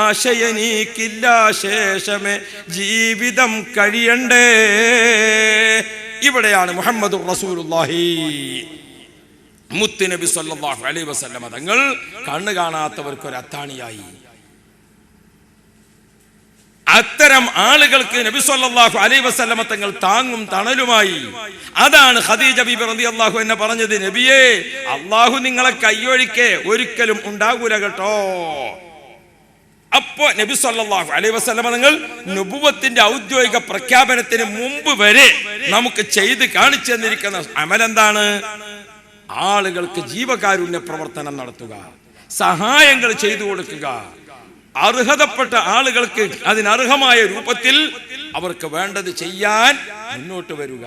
ആശയെനിക്കില്ല, ശേഷമേ ജീവിതം കഴിയണ്ടേ. ഇവിടെയാണ് മുഹമ്മദുർ റസൂലുള്ളാഹി മുത്തുനബി സല്ലല്ലാഹു അലൈഹി വസല്ലമ തങ്ങൾ കണ്ണ് കാണാത്തവർക്ക് ഒരു അത്താണിയായി. അത്തരം ആളുകൾക്ക് നബി സല്ലല്ലാഹു അലൈഹി വസല്ലമ തങ്ങൾ താങ്ങും തണലുമായി. അതാണ് ഖദീജ ബീബി റളിയല്ലാഹു അൻഹ പറഞ്ഞത്, നബിയേ, അല്ലാഹു നിങ്ങളെ കൈയൊഴിക്കെ ഒരിക്കലും ഉണ്ടാകൂല കേട്ടോ. അപ്പോ നബി സല്ലല്ലാഹു അലൈഹി വസല്ലമ തങ്ങൾ നുബുവത്തിന്റെ ഔദ്യോഗിക പ്രഖ്യാപനത്തിന് മുമ്പ് വരെ നമുക്ക് ചെയ്ത് കാണിച്ചു തന്നിരിക്കുന്ന അമലെന്താണ്? ആളുകൾക്ക് ജീവകാരുണ്യ പ്രവർത്തനം നടത്തുക, സഹായങ്ങൾ ചെയ്തു കൊടുക്കുക, അർഹതപ്പെട്ട ആളുകൾക്ക് അതിനർഹമായ രൂപത്തിൽ അവർക്ക് വേണ്ടത് ചെയ്യാൻ മുന്നോട്ട് വരിക.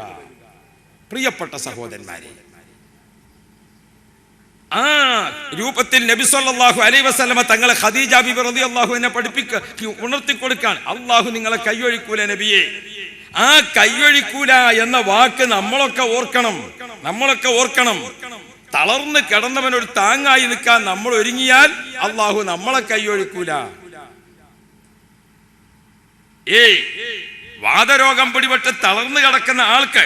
പ്രിയപ്പെട്ട സഹോദരന്മാരെ, ആ രൂപത്തിൽ നബി സല്ലല്ലാഹു അലൈഹി വസല്ലമ തങ്ങളെ ഖദീജ ബീബി റളിയല്ലാഹു അൻഹ ഉണർത്തി കൊടുക്കാൻ, അല്ലാഹു നിങ്ങളെ കൈയൊഴിക്കൂല നബിയെ. ആ കൈയൊഴിക്കൂല എന്ന വാക്ക് നമ്മളൊക്കെ ഓർക്കണം. തളർന്ന് കിടന്നവനൊരു താങ്ങായി നിൽക്കാൻ നമ്മൾ ഒരുങ്ങിയാൽ അല്ലാഹു നമ്മളെ കൈയൊഴിക്കൂല. വാതരോഗം പിടിപെട്ട് തളർന്നു കിടക്കുന്ന ആൾക്ക്,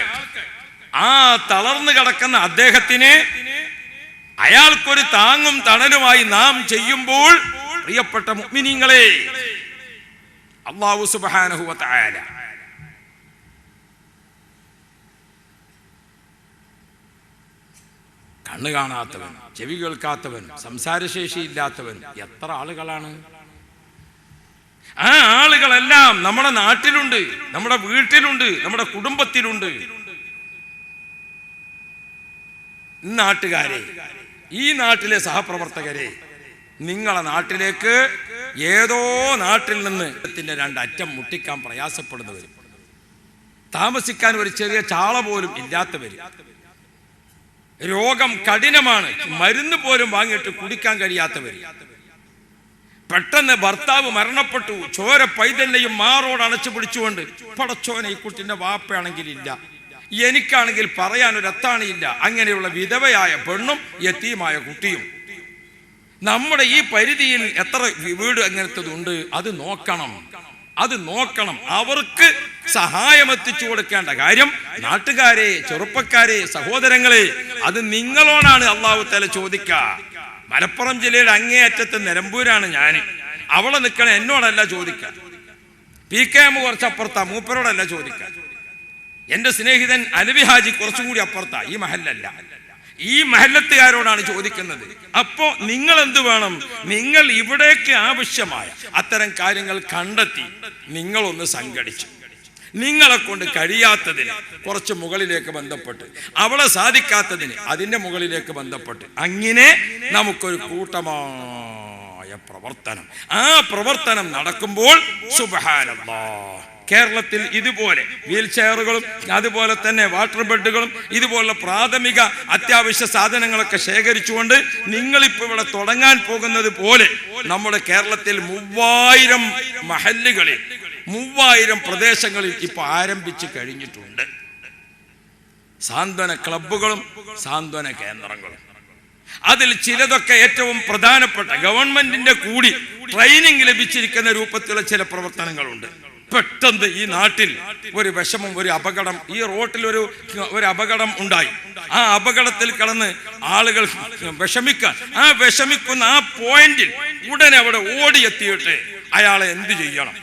ആ തളർന്നു കിടക്കുന്ന അദ്ദേഹത്തിന് അയാൾക്കൊരു താങ്ങും തണലുമായി നാം ചെയ്യുമ്പോൾ, പ്രിയപ്പെട്ട മുഅ്മിനീങ്ങളെ, അല്ലാഹു സുബ്ഹാനഹു വ തആല കണ്ണ് കാണാത്തവൻ, ചെവി കേൾക്കാത്തവൻ, സംസാരശേഷി ഇല്ലാത്തവൻ എത്ര ആളുകളാണ്? ആ ആളുകളെല്ലാം നമ്മുടെ നാട്ടിലുണ്ട്, നമ്മുടെ വീട്ടിലുണ്ട്, നമ്മുടെ കുടുംബത്തിലുണ്ട്. നാട്ടുകാരെ, ഈ നാട്ടിലെ സഹപ്രവർത്തകരെ, നിങ്ങളെ നാട്ടിലേക്ക് ഏതോ നാട്ടിൽ നിന്ന് രണ്ടറ്റം മുട്ടിക്കാൻ പ്രയാസപ്പെടുന്നവർ, താമസിക്കാൻ ഒരു ചെറിയ ചാള പോലും ഇല്ലാത്തവർ, രോഗം കഠിനമാണ്, മരുന്ന് പോലും വാങ്ങിയിട്ട് കുടിക്കാൻ കഴിയാത്തവർ, പെട്ടെന്ന് ഭർത്താവ് മരണപ്പെട്ടു, ചോര പൈതലിനെയും മാറോട് അണച്ചു പിടിച്ചുകൊണ്ട്, പടച്ചോനെ ഈ കുട്ടിന്റെ വാപ്പയാണെങ്കിൽ ഇല്ല, എനിക്കാണെങ്കിൽ പറയാനൊരു അത്താണിയില്ല, അങ്ങനെയുള്ള വിധവയായ പെണ്ണും യതീമായ കുട്ടിയും. നമ്മുടെ ഈ പരിധിയിൽ എത്ര വീട് അങ്ങനത്തതുണ്ട്? അത് നോക്കണം. അവർക്ക് സഹായം എത്തിച്ചു കൊടുക്കേണ്ട കാര്യം നാട്ടുകാരെ, ചെറുപ്പക്കാരെ, സഹോദരങ്ങളെ, അത് നിങ്ങളോടാണ് അല്ലാഹു തആല ചോദിക്കുക. മലപ്പുറം ജില്ലയുടെ അങ്ങേയറ്റത്ത് നിലമ്പൂരാണ് ഞാൻ. അവളെ നിൽക്കണ എന്നോടല്ല ചോദിക്കുക. PKM കുറച്ചപ്പുറത്താ, മൂപ്പരോടല്ല ചോദിക്കുക. എന്റെ സ്നേഹിതൻ അലവി ഹാജി കുറച്ചും കൂടി അപ്പുറത്താ, ഈ മഹല്ലല്ല, ഈ മഹല്ലത്തുകാരോടാണ് ചോദിക്കുന്നത്. അപ്പോ നിങ്ങൾ എന്ത് വേണം? നിങ്ങൾ ഇവിടേക്ക് ആവശ്യമായ അത്തരം കാര്യങ്ങൾ കണ്ടെത്തി നിങ്ങളൊന്ന് സംഘടിച്ചു, നിങ്ങളെ കൊണ്ട് കഴിയാത്തതിന് കുറച്ച് മുകളിലേക്ക് ബന്ധപ്പെട്ട്, അവളെ സാധിക്കാത്തതിന് അതിൻ്റെ മുകളിലേക്ക് ബന്ധപ്പെട്ട്, അങ്ങനെ നമുക്കൊരു കൂട്ടമായ പ്രവർത്തനം, ആ പ്രവർത്തനം നടക്കുമ്പോൾ സുബ്ഹാനല്ലാഹ്, കേരളത്തിൽ ഇതുപോലെ വീൽ ചെയറുകളും അതുപോലെ തന്നെ വാട്ടർ ബെഡുകളും ഇതുപോലുള്ള പ്രാഥമിക അത്യാവശ്യ സാധനങ്ങളൊക്കെ ശേഖരിച്ചുകൊണ്ട് നിങ്ങളിപ്പോൾ ഇവിടെ തുടങ്ങാൻ പോകുന്നത് പോലെ നമ്മുടെ കേരളത്തിൽ 3000 മഹല്ലുകളിൽ 3000 പ്രദേശങ്ങളിൽ ഇപ്പൊ ആരംഭിച്ചു കഴിഞ്ഞിട്ടുണ്ട്. സാന്ത്വന ക്ലബ്ബുകളും സാന്ത്വന കേന്ദ്രങ്ങളും. അതിൽ ചിലതൊക്കെ ഏറ്റവും പ്രധാനപ്പെട്ട ഗവൺമെന്റിന്റെ കൂടി ട്രെയിനിങ് ലഭിച്ചിരിക്കുന്ന രൂപത്തിലുള്ള ചില പ്രവർത്തനങ്ങളുണ്ട്. പെട്ടെന്ന് ഈ നാട്ടിൽ ഒരു വിഷമം, ഒരു അപകടം, ഈ റോട്ടിൽ ഒരു അപകടം ഉണ്ടായി. ആ അപകടത്തിൽ കടന്ന് ആളുകൾ വിഷമിക്കുന്ന ആ പോയിന്റിൽ ഉടനെ അവിടെ ഓടിയെത്തിയിട്ട് അയാളെ എന്ത് ചെയ്യണം?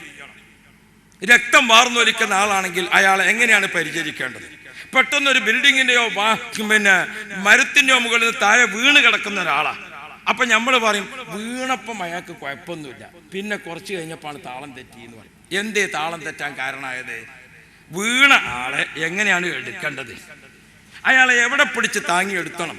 രക്തം വാർന്നൊലിക്കുന്ന ആളാണെങ്കിൽ അയാളെ എങ്ങനെയാണ് പരിചരിക്കേണ്ടത്? പെട്ടെന്നൊരു ബിൽഡിങ്ങിന്റെയോ മരത്തിന്റെയോ മുകളിൽ നിന്ന് താഴെ വീണ് കിടക്കുന്ന ഒരാളാണ്. അപ്പൊ നമ്മൾ പറയും വീണപ്പം അയാൾക്ക് കുഴപ്പമൊന്നുമില്ല, പിന്നെ കുറച്ച് കഴിഞ്ഞപ്പോൾ താളം തെറ്റി എന്ന് പറയും. എന്തേ താളം തെറ്റാൻ കാരണമായത്? വീണ ആളെ എങ്ങനെയാണ് എടുക്കേണ്ടത്? അയാളെ എവിടെ പിടിച്ച് താങ്ങി എടുക്കണം?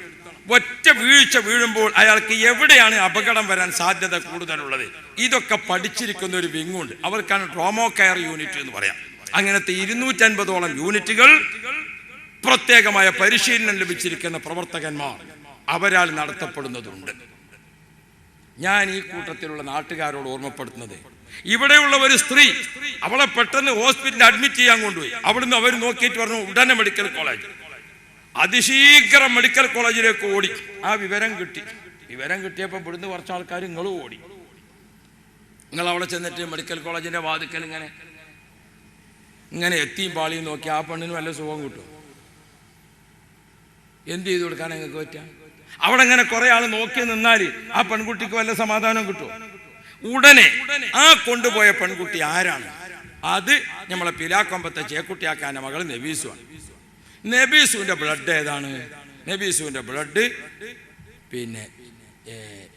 ഒറ്റ വീഴ്ച വീഴുമ്പോൾ അയാൾക്ക് എവിടെയാണ് അപകടം വരാൻ സാധ്യത കൂടുതലുള്ളത്? ഇതൊക്കെ പഠിച്ചിരിക്കുന്ന ഒരു വിങ്ങുണ്ട്. അവർക്കാണ് ട്രോമോ കെയർ യൂണിറ്റ് എന്ന് പറയാം. അങ്ങനത്തെ 250ഓളം യൂണിറ്റുകൾ പ്രത്യേകമായ പരിശീലനം ലഭിച്ചിരിക്കുന്ന പ്രവർത്തകന്മാർ അവരാൽ നടത്തപ്പെടുന്നതുണ്ട്. ഞാൻ ഈ കൂട്ടത്തിലുള്ള നാട്ടുകാരോട് ഓർമ്മപ്പെടുത്തുന്നത്, ഇവിടെയുള്ള ഒരു സ്ത്രീ, അവളെ പെട്ടെന്ന് ഹോസ്പിറ്റലിൽ അഡ്മിറ്റ് ചെയ്യാൻ കൊണ്ടുപോയി. അവിടുന്ന് അവർ നോക്കിയിട്ട് പറഞ്ഞു ഉടനെ മെഡിക്കൽ കോളേജ്. അതിശീഘ്രം മെഡിക്കൽ കോളേജിലേക്ക് ഓടി. ആ വിവരം കിട്ടിയപ്പോൾ ഇവിടുന്ന് കുറച്ച് ആൾക്കാർ നിങ്ങളും ഓടി. നിങ്ങൾ അവിടെ ചെന്നിട്ട് മെഡിക്കൽ കോളേജിന്റെ വാതിക്കൽ ഇങ്ങനെ എത്തിയും പാളിയും നോക്കി ആ പെണ്ണിന് വല്ല സുഖം കിട്ടും? എന്ത് ചെയ്തു കൊടുക്കാൻ നിങ്ങൾക്ക് പറ്റാം? അവിടെ ഇങ്ങനെ കുറെ ആൾ നോക്കി നിന്നാൽ ആ പെൺകുട്ടിക്ക് വല്ല സമാധാനം കിട്ടുമോ? ഉടനെ ആ കൊണ്ടുപോയ പെൺകുട്ടി ആരാണ്? അത് നമ്മളെ പിലാക്കൊമ്പത്തെ ചേക്കുട്ടിയാക്കാൻ്റെ മകൾ നബീസുമാണ്. നബീസുവിൻ്റെ ബ്ലഡ് ഏതാണ്? നബീസുവിൻ്റെ ബ്ലഡ് പിന്നെ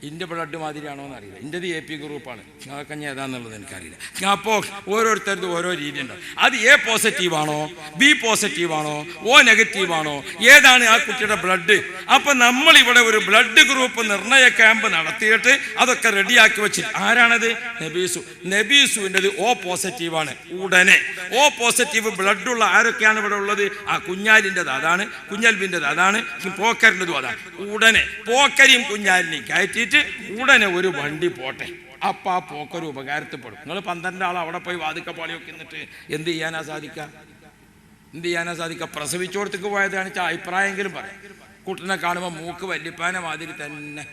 ഇൻ്റെ ബ്ലഡ് മാതിരിയാണോ എന്നറിയില്ല. ഇൻ്റെത് AP ഗ്രൂപ്പാണ്. അതൊക്കെ ഞാൻ ഏതാണെന്നുള്ളത് എനിക്കറിയില്ല. അപ്പോൾ ഓരോരുത്തരത് ഓരോ രീതി ഉണ്ടാവും. അത് A പോസിറ്റീവാണോ, B പോസിറ്റീവാണോ, O നെഗറ്റീവാണോ, ഏതാണ് ആ കുട്ടിയുടെ ബ്ലഡ്? അപ്പം നമ്മളിവിടെ ഒരു ബ്ലഡ് ഗ്രൂപ്പ് നിർണയ ക്യാമ്പ് നടത്തിയിട്ട് അതൊക്കെ റെഡിയാക്കി വെച്ച് ആരാണത്? നബീസു. നബീസുവിൻ്റെത് O പോസിറ്റീവാണ്. ഉടനെ O പോസിറ്റീവ് ബ്ലഡുള്ള ആരൊക്കെയാണ് ഇവിടെ ഉള്ളത്? ആ കുഞ്ഞാലിൻ്റെത് അതാണ്, കുഞ്ഞൽബിൻ്റെത് അതാണ്, പോക്കറിൻ്റെതും അതാണ്. ഉടനെ പോക്കരിയും കുഞ്ഞാലിനെയും കയറ്റിയിട്ട് ഉടനെ ഒരു വണ്ടി പോട്ടെ. അപ്പം ആ പോക്കൊരു ഉപകാരത്തിൽപ്പെടും. നിങ്ങൾ 12 ആൾ അവിടെ പോയി വാതിക്കപ്പാളിയൊക്കെ എന്നിട്ട് എന്ത് ചെയ്യാനാ സാധിക്കുക? പ്രസവിച്ചോടത്തേക്ക് പോയതാണ് വെച്ചാൽ അഭിപ്രായമെങ്കിലും പറയാം. കുട്ടനെ കാണുമ്പോൾ മൂക്ക് വല്യപ്പാനെ മാതിരി തന്നെ,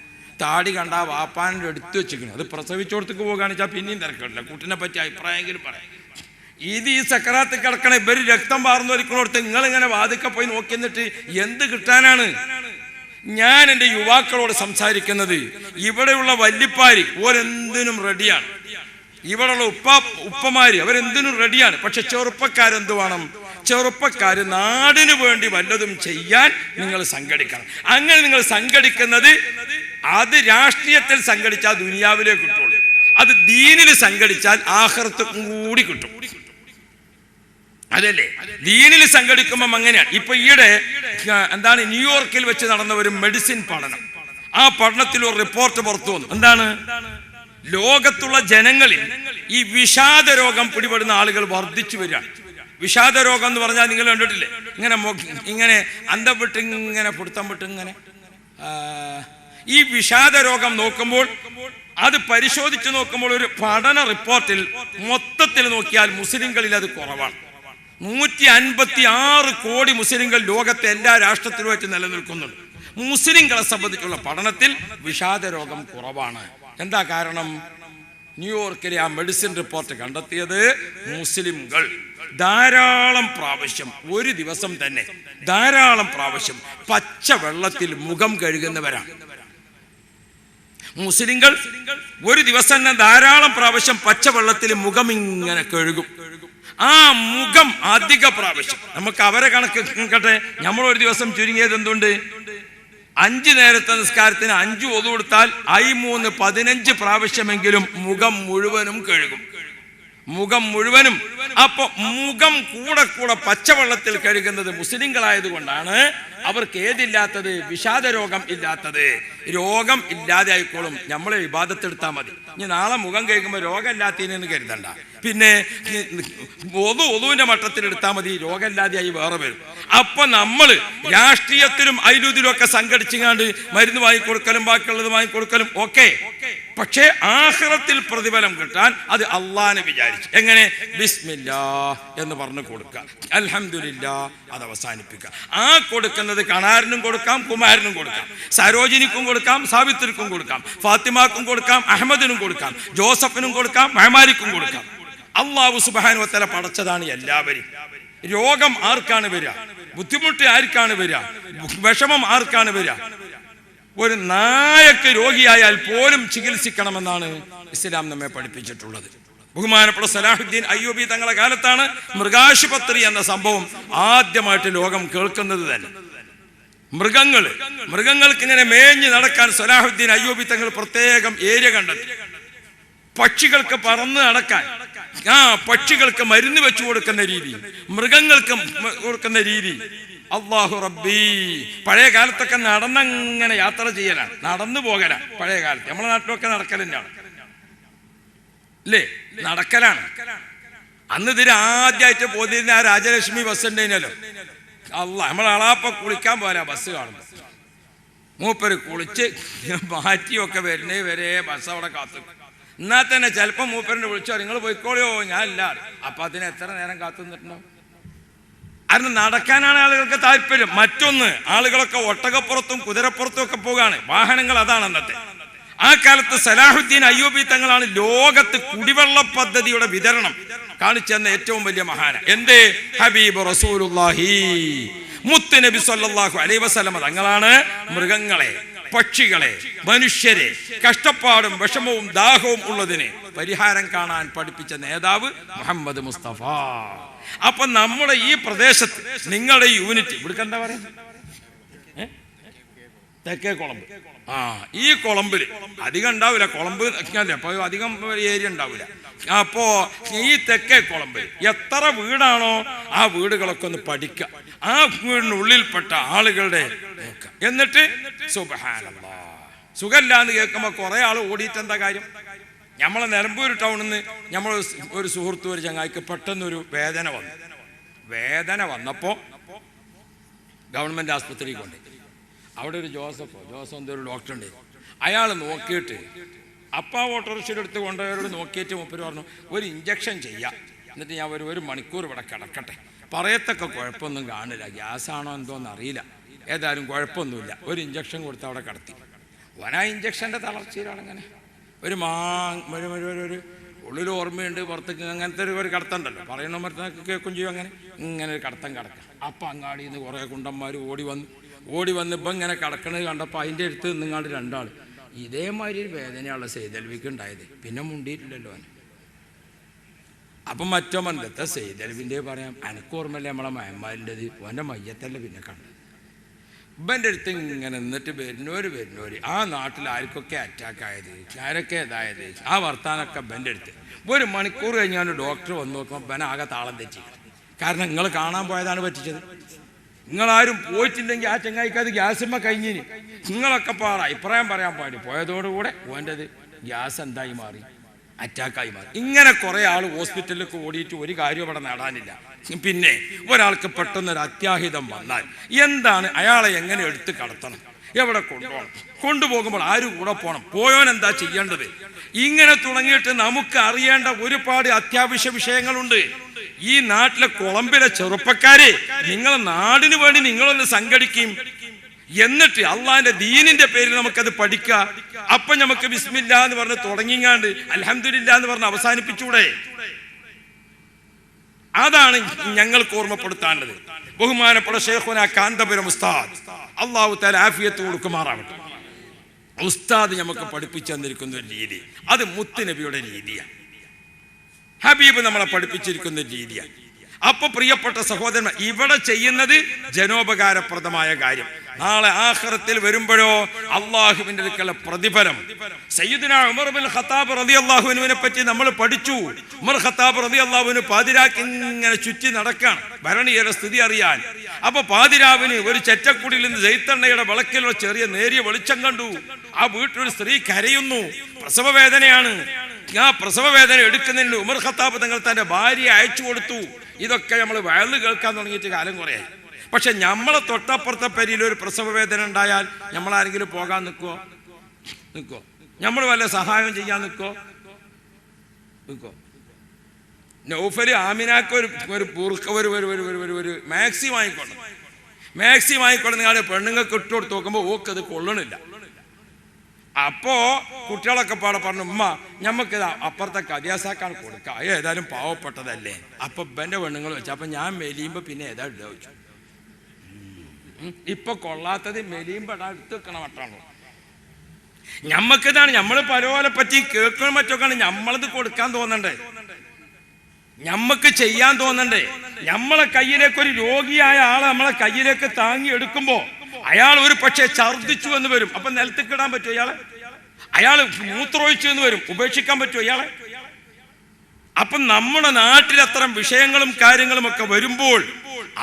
താടി കണ്ട വാപ്പാനെ എടുത്തു വെച്ചിരിക്കണം. അത് പ്രസവിച്ചോടത്തേക്ക് പോകുകയാണെന്ന് വെച്ചാൽ പിന്നെയും തിരക്കില്ല. കുട്ടിനെ പറ്റി അഭിപ്രായമെങ്കിലും പറയാം. ഇത് ഈ സക്കറാത്ത് കിടക്കണ ഇവര് രക്തം പാർന്നു വലിക്കുന്നിടത്ത് നിങ്ങളിങ്ങനെ വാതിക്ക പോയി നോക്കി എന്നിട്ട് എന്ത് കിട്ടാനാണ്? ഞാൻ എൻ്റെ യുവാക്കളോട് സംസാരിക്കുന്നത്, ഇവിടെയുള്ള വല്യപ്പാര് ഓരെന്തിനും റെഡിയാണ്, ഇവിടെയുള്ള ഉപ്പമാര് അവരെന്തിനും റെഡിയാണ്. പക്ഷെ ചെറുപ്പക്കാരെന്ത് വേണം? ചെറുപ്പക്കാര് നാടിനു വേണ്ടി വല്ലതും ചെയ്യാൻ നിങ്ങൾ സംഘടിക്കണം. അങ്ങനെ നിങ്ങൾ സംഘടിക്കുന്നത് അത് രാഷ്ട്രീയത്തിൽ സംഘടിച്ചാൽ ദുനിയാവിലേ കിട്ടുള്ളൂ. അത് ദീനിൽ സംഘടിച്ചാൽ ആഖിറത്തും കൂടി കിട്ടും. അതല്ലേ ദീനിൽ സംഘടിക്കുമ്പം അങ്ങനെയാണ്. ഇപ്പൊ ഈയിടെ എന്താണ് ന്യൂയോർക്കിൽ വെച്ച് നടന്ന ഒരു മെഡിസിൻ പഠനം. ആ പഠനത്തിൽ ഒരു റിപ്പോർട്ട് പുറത്തു വന്നു. എന്താണ്? ലോകത്തുള്ള ജനങ്ങളിൽ ഈ വിഷാദ രോഗം പിടിപെടുന്ന ആളുകൾ വർദ്ധിച്ചു വരികയാണ്. വിഷാദ രോഗം എന്ന് പറഞ്ഞാൽ നിങ്ങൾ കണ്ടിട്ടില്ലേ? ഇങ്ങനെ അന്തം വിട്ട് ഇങ്ങനെ പിടുത്തം വിട്ട് ഇങ്ങനെ. ഈ വിഷാദ രോഗം നോക്കുമ്പോൾ അത് പരിശോധിച്ച് നോക്കുമ്പോൾ ഒരു പഠന റിപ്പോർട്ടിൽ മൊത്തത്തിൽ നോക്കിയാൽ മുസ്ലിങ്ങളിൽ അത് കുറവാണ്. 156 കോടി മുസ്ലിങ്ങൾ ലോകത്തെ എല്ലാ രാഷ്ട്രത്തിലും വെച്ച് നിലനിൽക്കുന്നുണ്ട്. മുസ്ലിങ്ങളെ സംബന്ധിച്ചുള്ള പഠനത്തിൽ വിഷാദ രോഗം കുറവാണ്. എന്താ കാരണം? ന്യൂയോർക്കിലെ ആ മെഡിസിൻ റിപ്പോർട്ട് കണ്ടെത്തിയത് മുസ്ലിങ്ങൾ ധാരാളം പ്രാവശ്യം, ഒരു ദിവസം തന്നെ ധാരാളം പ്രാവശ്യം പച്ച വെള്ളത്തിൽ മുഖം കഴുകുന്നവരാണ്. മുസ്ലിങ്ങൾ ഒരു ദിവസം തന്നെ ധാരാളം പ്രാവശ്യം പച്ചവെള്ളത്തിൽ മുഖം ഇങ്ങനെ കഴുകും. ആ മുഖം അധിക പ്രാവശ്യം. നമുക്ക് അവരെ കണക്ക് കേട്ടെ. നമ്മൾ ഒരു ദിവസം ചുരുങ്ങിയത് എന്തുണ്ട്? 5 നേരത്തെ നിസ്കാരത്തിന് 5 ഒതു കൊടുത്താൽ 15 പ്രാവശ്യമെങ്കിലും മുഖം മുഴുവനും കഴുകും. മുഖം മുഴുവനും. അപ്പൊ മുഖം കൂടെ പച്ചവെള്ളത്തിൽ കഴുകുന്നത് മുസ്ലിങ്ങളായതുകൊണ്ടാണ് അവർക്ക് ഏതില്ലാത്തത്? വിഷാദ രോഗം ഇല്ലാത്തത്. രോഗം ഇല്ലാതെ ആയിക്കോളും. നമ്മളെ വിവാദത്തെടുത്താൽ മതി. ഇനി നാളെ മുഖം കഴിക്കുമ്പോൾ രോഗമില്ലാത്തതിനെന്ന് കരുതണ്ട. പിന്നെ ഒതുവിന്റെ മട്ടത്തിൽ എടുത്താൽ മതി, രോഗമില്ലാതെയായി വേറെ വരും. അപ്പൊ നമ്മൾ രാഷ്ട്രീയത്തിലും അയിലൂതിലും ഒക്കെ സംഘടിച്ചുകൊണ്ട് മരുന്ന് വാങ്ങിക്കൊടുക്കലും ബാക്കിയുള്ളത് വാങ്ങിക്കൊടുക്കലും ഒക്കെ. പക്ഷേ ആഖിറത്തിൽ പ്രതിഫലം കിട്ടാൻ അത് അള്ളാനെ വിചാരിച്ചു. എങ്ങനെ? ബിസ്മില്ലാ എന്ന് പറഞ്ഞു കൊടുക്കുക, അൽഹംദുലില്ലാ അത് അവസാനിപ്പിക്കുക. ആ കൊടുക്കുന്നത് കണാരനും കൊടുക്കാം, കുമാരനും കൊടുക്കാം, സരോജിനിക്കും കൊടുക്കാം, സാവിത്രിക്കും കൊടുക്കാം, ഫാത്തിമാക്കും കൊടുക്കാം, അഹമ്മദിനും കൊടുക്കാം, ജോസഫിനും കൊടുക്കാം, മഹമാരിക്കും കൊടുക്കാം. അല്ലാഹു സുബ്ഹാനഹു വ തആല പടച്ചതാണ് എല്ലാവരും. രോഗം ആർക്കാണ് വരിക? ബുദ്ധിമുട്ട് ആർക്കാണ് വരിക? വിഷമം ആർക്കാണ് വരിക? ഒരു നായക്ക് രോഗിയായാൽ പോലും ചികിത്സിക്കണമെന്നാണ് ഇസ്ലാം നമ്മെ പഠിപ്പിച്ചിട്ടുള്ളത്. ബഹുമാനപ്പെട്ട സലാഹുദ്ദീൻ അയ്യൂബി തങ്ങളുടെ കാലത്താണ് മൃഗാശുപത്രി എന്ന സംഭവം ആദ്യമായിട്ട് ലോകം കേൾക്കുന്നത് തന്നെ. മൃഗങ്ങൾക്ക് ഇങ്ങനെ മേഞ്ഞ് നടക്കാൻ സലാഹുദ്ദീൻ അയ്യൂബി തങ്ങൾ പ്രത്യേകം ഏരിയ കണ്ടെത്തി. പക്ഷികൾക്ക് പറന്ന് നടക്കാൻ, പക്ഷികൾക്ക് മരുന്ന് വെച്ചു കൊടുക്കുന്ന രീതി, മൃഗങ്ങൾക്ക് കൊടുക്കുന്ന രീതി. അല്ലാഹു റബ്ബി. പഴയ കാലത്തൊക്കെ നടന്നങ്ങനെ യാത്ര ചെയ്യലാണ്, നടന്നു പോകലാണ്. പഴയ കാലത്ത് നമ്മളെ നാട്ടിലൊക്കെ നടക്കൽ തന്നെയാണ് അല്ലേ? നടക്കലാണ്. അന്ന് ഇതിന് ആദ്യമായിട്ട് പോതിരുന്ന ആ രാജലക്ഷ്മി ബസ് ഉണ്ടേനല്ലോ. നമ്മളെ അളാപ്പ കുളിക്കാൻ പോരാ ബസ് കാണുമ്പോൾ. മൂപ്പര് കുളിച്ച് മാറ്റിയൊക്കെ വരുന്നേ വരെ ബസ് അവിടെ കാത്തു. എന്നാൽ തന്നെ ചിലപ്പോൾ മൂപ്പരിനെ വിളിച്ചോ, നിങ്ങൾ പോയിക്കോളിയോ, ഞാൻ ഇല്ല. അപ്പൊ അതിന് എത്ര നേരം കാത്തു നിന്നിട്ടുണ്ടാവും? അതിന് നടക്കാനാണ് ആളുകൾക്ക് താല്പര്യം. മറ്റൊന്ന്, ആളുകളൊക്കെ ഒട്ടകപ്പുറത്തും കുതിരപ്പുറത്തും ഒക്കെ പോവുകയാണ്. വാഹനങ്ങൾ അതാണ് അന്നത്തെ. ആ കാലത്ത് സലാഹുദ്ദീൻ അയ്യൂബി തങ്ങളാണ് ലോകത്ത് കുടിവെള്ള പദ്ധതിയുടെ വിതരണം കാണിച്ചെന്ന ഏറ്റവും വലിയ മഹാന. എന്തേ? ഹബീബ് റസൂലുള്ളാഹി മുത്ത് നബി സല്ലല്ലാഹു അലൈഹി വസല്ലം തങ്ങളാണ് മൃഗങ്ങളെ പക്ഷികളെ, മനുഷ്യരെ, കഷ്ടപ്പാടും വിഷമവും ദാഹവും ഉള്ളതിന് പരിഹാരം കാണാൻ പഠിപ്പിച്ച നേതാവ് മുഹമ്മദ് മുസ്തഫ. അപ്പൊ നമ്മുടെ ഈ പ്രദേശത്ത് നിങ്ങളുടെ യൂണിറ്റ് ഇവിടെ എന്താ പറയുന്നത്, തെക്കേ കുളമ്പ്. ഈ കുളമ്പിൽ അധികം ഉണ്ടാവില്ല, കുളമ്പ് അപ്പൊ അധികം ഏരിയ ഉണ്ടാവില്ല. അപ്പോ ഈ തെക്കേ കുളമ്പിൽ എത്ര വീടാണോ ആ വീടുകളൊക്കെ ഒന്ന് പഠിക്കുക, ആ വീടിനുള്ളിൽപ്പെട്ട ആളുകളുടെ നോക്കുക. എന്നിട്ട് സുബ്ഹാനല്ലാഹ്, സുഖമില്ലാന്ന് കേൾക്കുമ്പോൾ കുറെ ആൾ ഓടിയിട്ട് എന്താ കാര്യം? നമ്മളെ നിലമ്പൂർ ടൗണിൽ നിന്ന് നമ്മൾ ഒരു സുഹൃത്ത്, ഒരു ചങ്ങായിക്ക് പെട്ടെന്നൊരു വേദന വന്നപ്പോൾ ഗവൺമെന്റ് ആസ്പത്രിയിൽ കൊണ്ട് അവിടെ ഒരു ജോസഫ് എന്തോ ഒരു ഡോക്ടർ ഉണ്ട്. അയാൾ നോക്കിയിട്ട് ഓട്ടോറിക്ഷയുടെ അടുത്ത് കൊണ്ടുപോയവരോട് നോക്കിയിട്ട് മൂപ്പര് പറഞ്ഞു, ഒരു ഇഞ്ചക്ഷൻ ചെയ്യാം, എന്നിട്ട് ഞാൻ ഒരു മണിക്കൂർ ഇവിടെ കിടക്കട്ടെ. പറയത്തൊക്കെ കുഴപ്പമൊന്നും കാണില്ല, ഗ്യാസാണോ എന്തോന്ന് അറിയില്ല, ഏതായാലും കുഴപ്പമൊന്നുമില്ല. ഒരു ഇഞ്ചക്ഷൻ കൊടുത്ത് അവിടെ കിടത്തി. ഓനാ ഇഞ്ചക്ഷൻ്റെ തളർച്ചയിലാണ് ഇങ്ങനെ ഒരു ഉള്ളിൽ ഓർമ്മയുണ്ട്, പുറത്തേക്ക് അങ്ങനത്തെ ഒരു കടത്തുണ്ടല്ലോ, പറയുന്ന മരത്തിനൊക്കെ കേൾക്കും ചെയ്യും. ഇങ്ങനെ ഒരു കടത്തം കിടക്കാം. അപ്പം അങ്ങാടിയിൽ നിന്ന് കുറേ കുണ്ടന്മാർ ഓടി വന്ന് ഇപ്പം ഇങ്ങനെ കിടക്കണത് കണ്ടപ്പോൾ അതിൻ്റെ അടുത്ത് നിങ്ങാണ്ട് രണ്ടാൾ ഇതേമാതിരി ഒരു വേദനയുള്ള സെയ്തൽവിക്ക് ഉണ്ടായത്. പിന്നെ മുണ്ടിയിട്ടില്ലല്ലോ അവന്. അപ്പം മറ്റോ മന്ദത്തെ സെയ്തൽവിൻ്റെ പറയാം, എനിക്ക് ഓർമ്മയില്ല നമ്മളെ മയന്മാരിൻ്റെത്, ഓൻ്റെ മയ്യത്തല്ലേ പിന്നെ കണ്ടത്. ഇവൻ്റെ അടുത്ത് ഇങ്ങനെ നിന്നിട്ട് വരുന്നവർ ആ നാട്ടിൽ ആർക്കൊക്കെ അറ്റാക്ക് ആയത്, ആരൊക്കെ ഇതായത്, ആ വർത്താനൊക്കെ ഇവൻ്റെ അടുത്ത്. ഒരു മണിക്കൂർ കഴിഞ്ഞാൽ ഡോക്ടർ വന്ന് നോക്കുമ്പോൾ ഇവൻ ആകെ താളം തെറ്റി. കാരണം നിങ്ങൾ കാണാൻ പോയതാണ് പറ്റിച്ചത്. നിങ്ങളാരും പോയിട്ടില്ലെങ്കിൽ ആ ചങ്ങായിക്ക് അത് ഗ്യാസുമ്മ കഴിഞ്ഞിന്. നിങ്ങളൊക്കെ അഭിപ്രായം പറയാൻ പാടി പോയതോടുകൂടെ ഓൻ്റെത് ഗ്യാസ് എന്തായി മാറി, അറ്റാക്കായി മാറി. ഇങ്ങനെ കുറേ ആൾ ഹോസ്പിറ്റലിലേക്ക് ഓടിയിട്ട് ഒരു കാര്യം അവിടെ നേടാനില്ല. പിന്നെ ഒരാൾക്ക് പെട്ടെന്നൊരു അത്യാഹിതം വന്നാൽ എന്താണ്, അയാളെ എങ്ങനെ എടുത്ത് കടത്തണം, എവിടെ കൊണ്ടുപോകണം, കൊണ്ടുപോകുമ്പോൾ ആര് കൂടെ പോകണം, പോയോൻ എന്താ ചെയ്യേണ്ടത്, ഇങ്ങനെ തുടങ്ങിയിട്ട് നമുക്ക് അറിയേണ്ട ഒരുപാട് അത്യാവശ്യ വിഷയങ്ങളുണ്ട്. ഈ നാട്ടിലെ കുളമ്പിലെ ചെറുപ്പക്കാരെ, നിങ്ങളെ നാടിന് വേണ്ടി നിങ്ങളൊന്ന് സംഘടിക്കും. എന്നിട്ട് അള്ളാഹിന്റെ ദീനിന്റെ പേരിൽ നമുക്കത് പഠിക്കാം. അപ്പൊ നമുക്ക് ബിസ്മില്ലാ എന്ന് പറഞ്ഞ് തുടങ്ങിങ്ങാണ്ട് അൽഹംദുലില്ലാ എന്ന് പറഞ്ഞ് അവസാനിപ്പിച്ചൂടെ? അതാണ് ഞങ്ങൾക്ക് ഓർമ്മപ്പെടുത്താനുള്ളത്. ബഹുമാനപ്പെട്ട ശൈഖുനാ കാന്തപുരം ഉസ്താദ്, അള്ളാഹു തആല ആഫിയത്ത് കൊടുക്കുമാറാവട്ടെ. ഉസ്താദ് നമുക്ക് പഠിപ്പിച്ചു തന്നിരിക്കുന്ന ഒരു രീതി, അത് മുത്തുനബിയുടെ രീതിയാണ്. ഹബീബ് നമ്മളെ പഠിപ്പിച്ചിരിക്കുന്ന രീതിയാണ്. അപ്പൊ പ്രിയപ്പെട്ട സഹോദരന്മാർ, ഇവിടെ ചെയ്യുന്നത് ജനോപകാരപ്രദമായ കാര്യം. നാളെ ആഖിറത്തിൽ വരുമ്പോഴോ അള്ളാഹുവിന്റെ അടുക്കലുള്ള പ്രതിഫലം. സയ്യിദുനാ ഉമർ ബിൻ ഖത്താബ് റളിയല്ലാഹു അൻഹുവിനെ പറ്റി നമ്മൾ പഠിച്ചു. ഉമർ ഖത്താബ് റളിയല്ലാഹു അൻഹു പാതിരാക്ക് ഇങ്ങനെ ചുറ്റി നടക്കാണ് ഭരണീയരുടെ സ്ഥിതി അറിയാൻ. അപ്പൊ പാതിരാവിന് ഒരു ചെറ്റക്കുടിയിൽ നിന്ന് ജൈത്തെണ്ണയുടെ വിളക്കിലുള്ള ചെറിയ നേരിയ വെളിച്ചം കണ്ടു. ആ വീട്ടിലൊരു സ്ത്രീ കരയുന്നു, പ്രസവ വേദനയാണ്. ആ പ്രസവ വേദന എടുക്കുന്നതിന് ഉമർ ഖത്താബ് തങ്ങൾ തന്റെ ഭാര്യയെ അയച്ചു കൊടുത്തു. ഇതൊക്കെ നമ്മൾ വയല് കേൾക്കാൻ തുടങ്ങിയിട്ട് കാലം കുറയായി. പക്ഷെ നമ്മളെ തൊട്ടപ്പുറത്തെ പരിയിൽ ഒരു പ്രസവ വേദന ഉണ്ടായാൽ നമ്മളാരെങ്കിലും പോകാൻ നിൽക്കോ? നമ്മൾ വല്ല സഹായം ചെയ്യാൻ നിൽക്കോ? നൗഫല് ആമിനാക്ക് ഒരു മാക്സി വാങ്ങിക്കൊണ്ട് നിങ്ങളുടെ പെണ്ണുങ്ങൾക്ക് ഇട്ട് കൊടുത്ത് നോക്കുമ്പോൾ ഓക്കത് കൊള്ളണില്ല. അപ്പോ കുട്ടികളൊക്കെ പറഞ്ഞു, ഉമ്മ ഞമ്മക്ക് അപ്പുറത്തെ കദിയാസാക്കാൻ കൊടുക്കാം, ഏതായാലും പാവപ്പെട്ടതല്ലേ. അപ്പൊ എന്റെ പെണ്ണുങ്ങൾ വെച്ചു. അപ്പൊ ഞാൻ മെലിയുമ്പോ പിന്നെ ഏതാ ഇടുക വെച്ചു. ഇപ്പൊ കൊള്ളാത്തത് മെലിയുമ്പോ എടുത്ത് വെക്കണ മട്ടാണോ? ഞമ്മക്കിതാണ്, നമ്മള് പലപോലെ പറ്റി കേൾക്കണം മറ്റൊക്കെയാണ് നമ്മളത് കൊടുക്കാൻ തോന്നണ്ടേ, ഞമ്മക്ക് ചെയ്യാൻ തോന്നണ്ടേ. നമ്മളെ കയ്യിലേക്ക് ഒരു രോഗിയായ ആളെ നമ്മളെ കയ്യിലേക്ക് താങ്ങി എടുക്കുമ്പോ അയാൾ ഒരു പക്ഷേ ഛർദിച്ചു എന്ന് വരും. അപ്പൊ നിലത്തേക്ക് ഇടാൻ പറ്റുമോ ഇയാളെ? അയാൾ മൂത്രമൊഴിച്ചു എന്ന് വരും, ഉപേക്ഷിക്കാൻ പറ്റുമോ ഇയാളെ? അപ്പൊ നമ്മുടെ നാട്ടിൽ അത്തരം വിഷയങ്ങളും കാര്യങ്ങളും ഒക്കെ വരുമ്പോൾ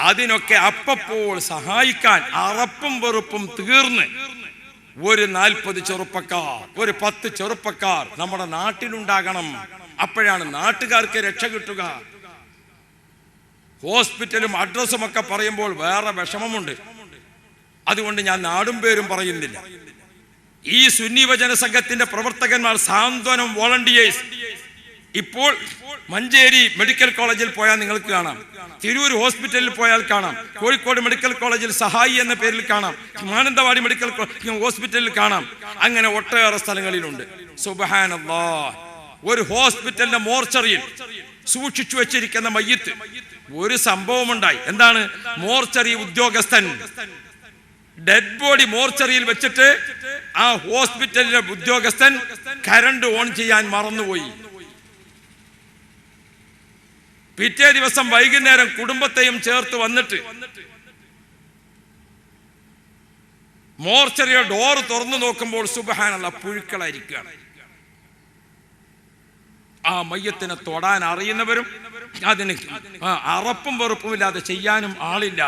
അതിനൊക്കെ അപ്പപ്പോൾ സഹായിക്കാൻ അറപ്പും വെറുപ്പും തീർന്ന് ഒരു 40 ചെറുപ്പക്കാർ, ഒരു 10 ചെറുപ്പക്കാർ നമ്മുടെ നാട്ടിലുണ്ടാകണം. അപ്പോഴാണ് നാട്ടുകാർക്ക് രക്ഷ കിട്ടുക. ഹോസ്പിറ്റലും അഡ്രസ്സും ഒക്കെ പറയുമ്പോൾ വേറെ വിഷമമുണ്ട്. അതുകൊണ്ട് ഞാൻ നാടും പേരും പറയുന്നില്ല. ഈ സുന്നി വചന സംഘത്തിന്റെ പ്രവർത്തകന്മാർ, സാന്ത്വനം വോളണ്ടിയേഴ്സ്, ഇപ്പോൾ മഞ്ചേരി മെഡിക്കൽ കോളേജിൽ പോയാൽ നിങ്ങൾക്ക് കാണാം, തിരൂർ ഹോസ്പിറ്റലിൽ പോയാൽ കാണാം, കോഴിക്കോട് മെഡിക്കൽ കോളേജിൽ സഹായി എന്ന പേരിൽ കാണാം, മാനന്തവാടി മെഡിക്കൽ ഹോസ്പിറ്റലിൽ കാണാം. അങ്ങനെ ഒട്ടേറെ സ്ഥലങ്ങളിലുണ്ട്. സുബ്ഹാനല്ലാഹ്, ഒരു ഹോസ്പിറ്റലിന്റെ മോർച്ചറിയിൽ സൂക്ഷിച്ചു വെച്ചിരിക്കുന്ന മയ്യിത്ത്, ഒരു സംഭവമുണ്ടായി. എന്താണ്? മോർച്ചറി ഉദ്യോഗസ്ഥൻ ഡെഡ് ബോഡി മോർച്ചറിയിൽ വെച്ചിട്ട് ആ ഹോസ്പിറ്റലിലെ ഉദ്യോഗസ്ഥൻ കറണ്ട് ഓൺ ചെയ്യാൻ മറന്നുപോയി. പിറ്റേ ദിവസം വൈകുന്നേരം കുടുംബത്തെയും ചേർത്ത് വന്നിട്ട് മോർച്ചറിയുടെ ഡോർ തുറന്നു നോക്കുമ്പോൾ സുബ്ഹാനല്ലാഹ് പുഴുക്കളായിരിക്കുകയാണ്. ആ മയ്യത്തിനെ തൊടാൻ അറിയുന്നവരും അതിന് അറപ്പും വെറുപ്പുമില്ലാതെ ചെയ്യാനും ആളില്ല.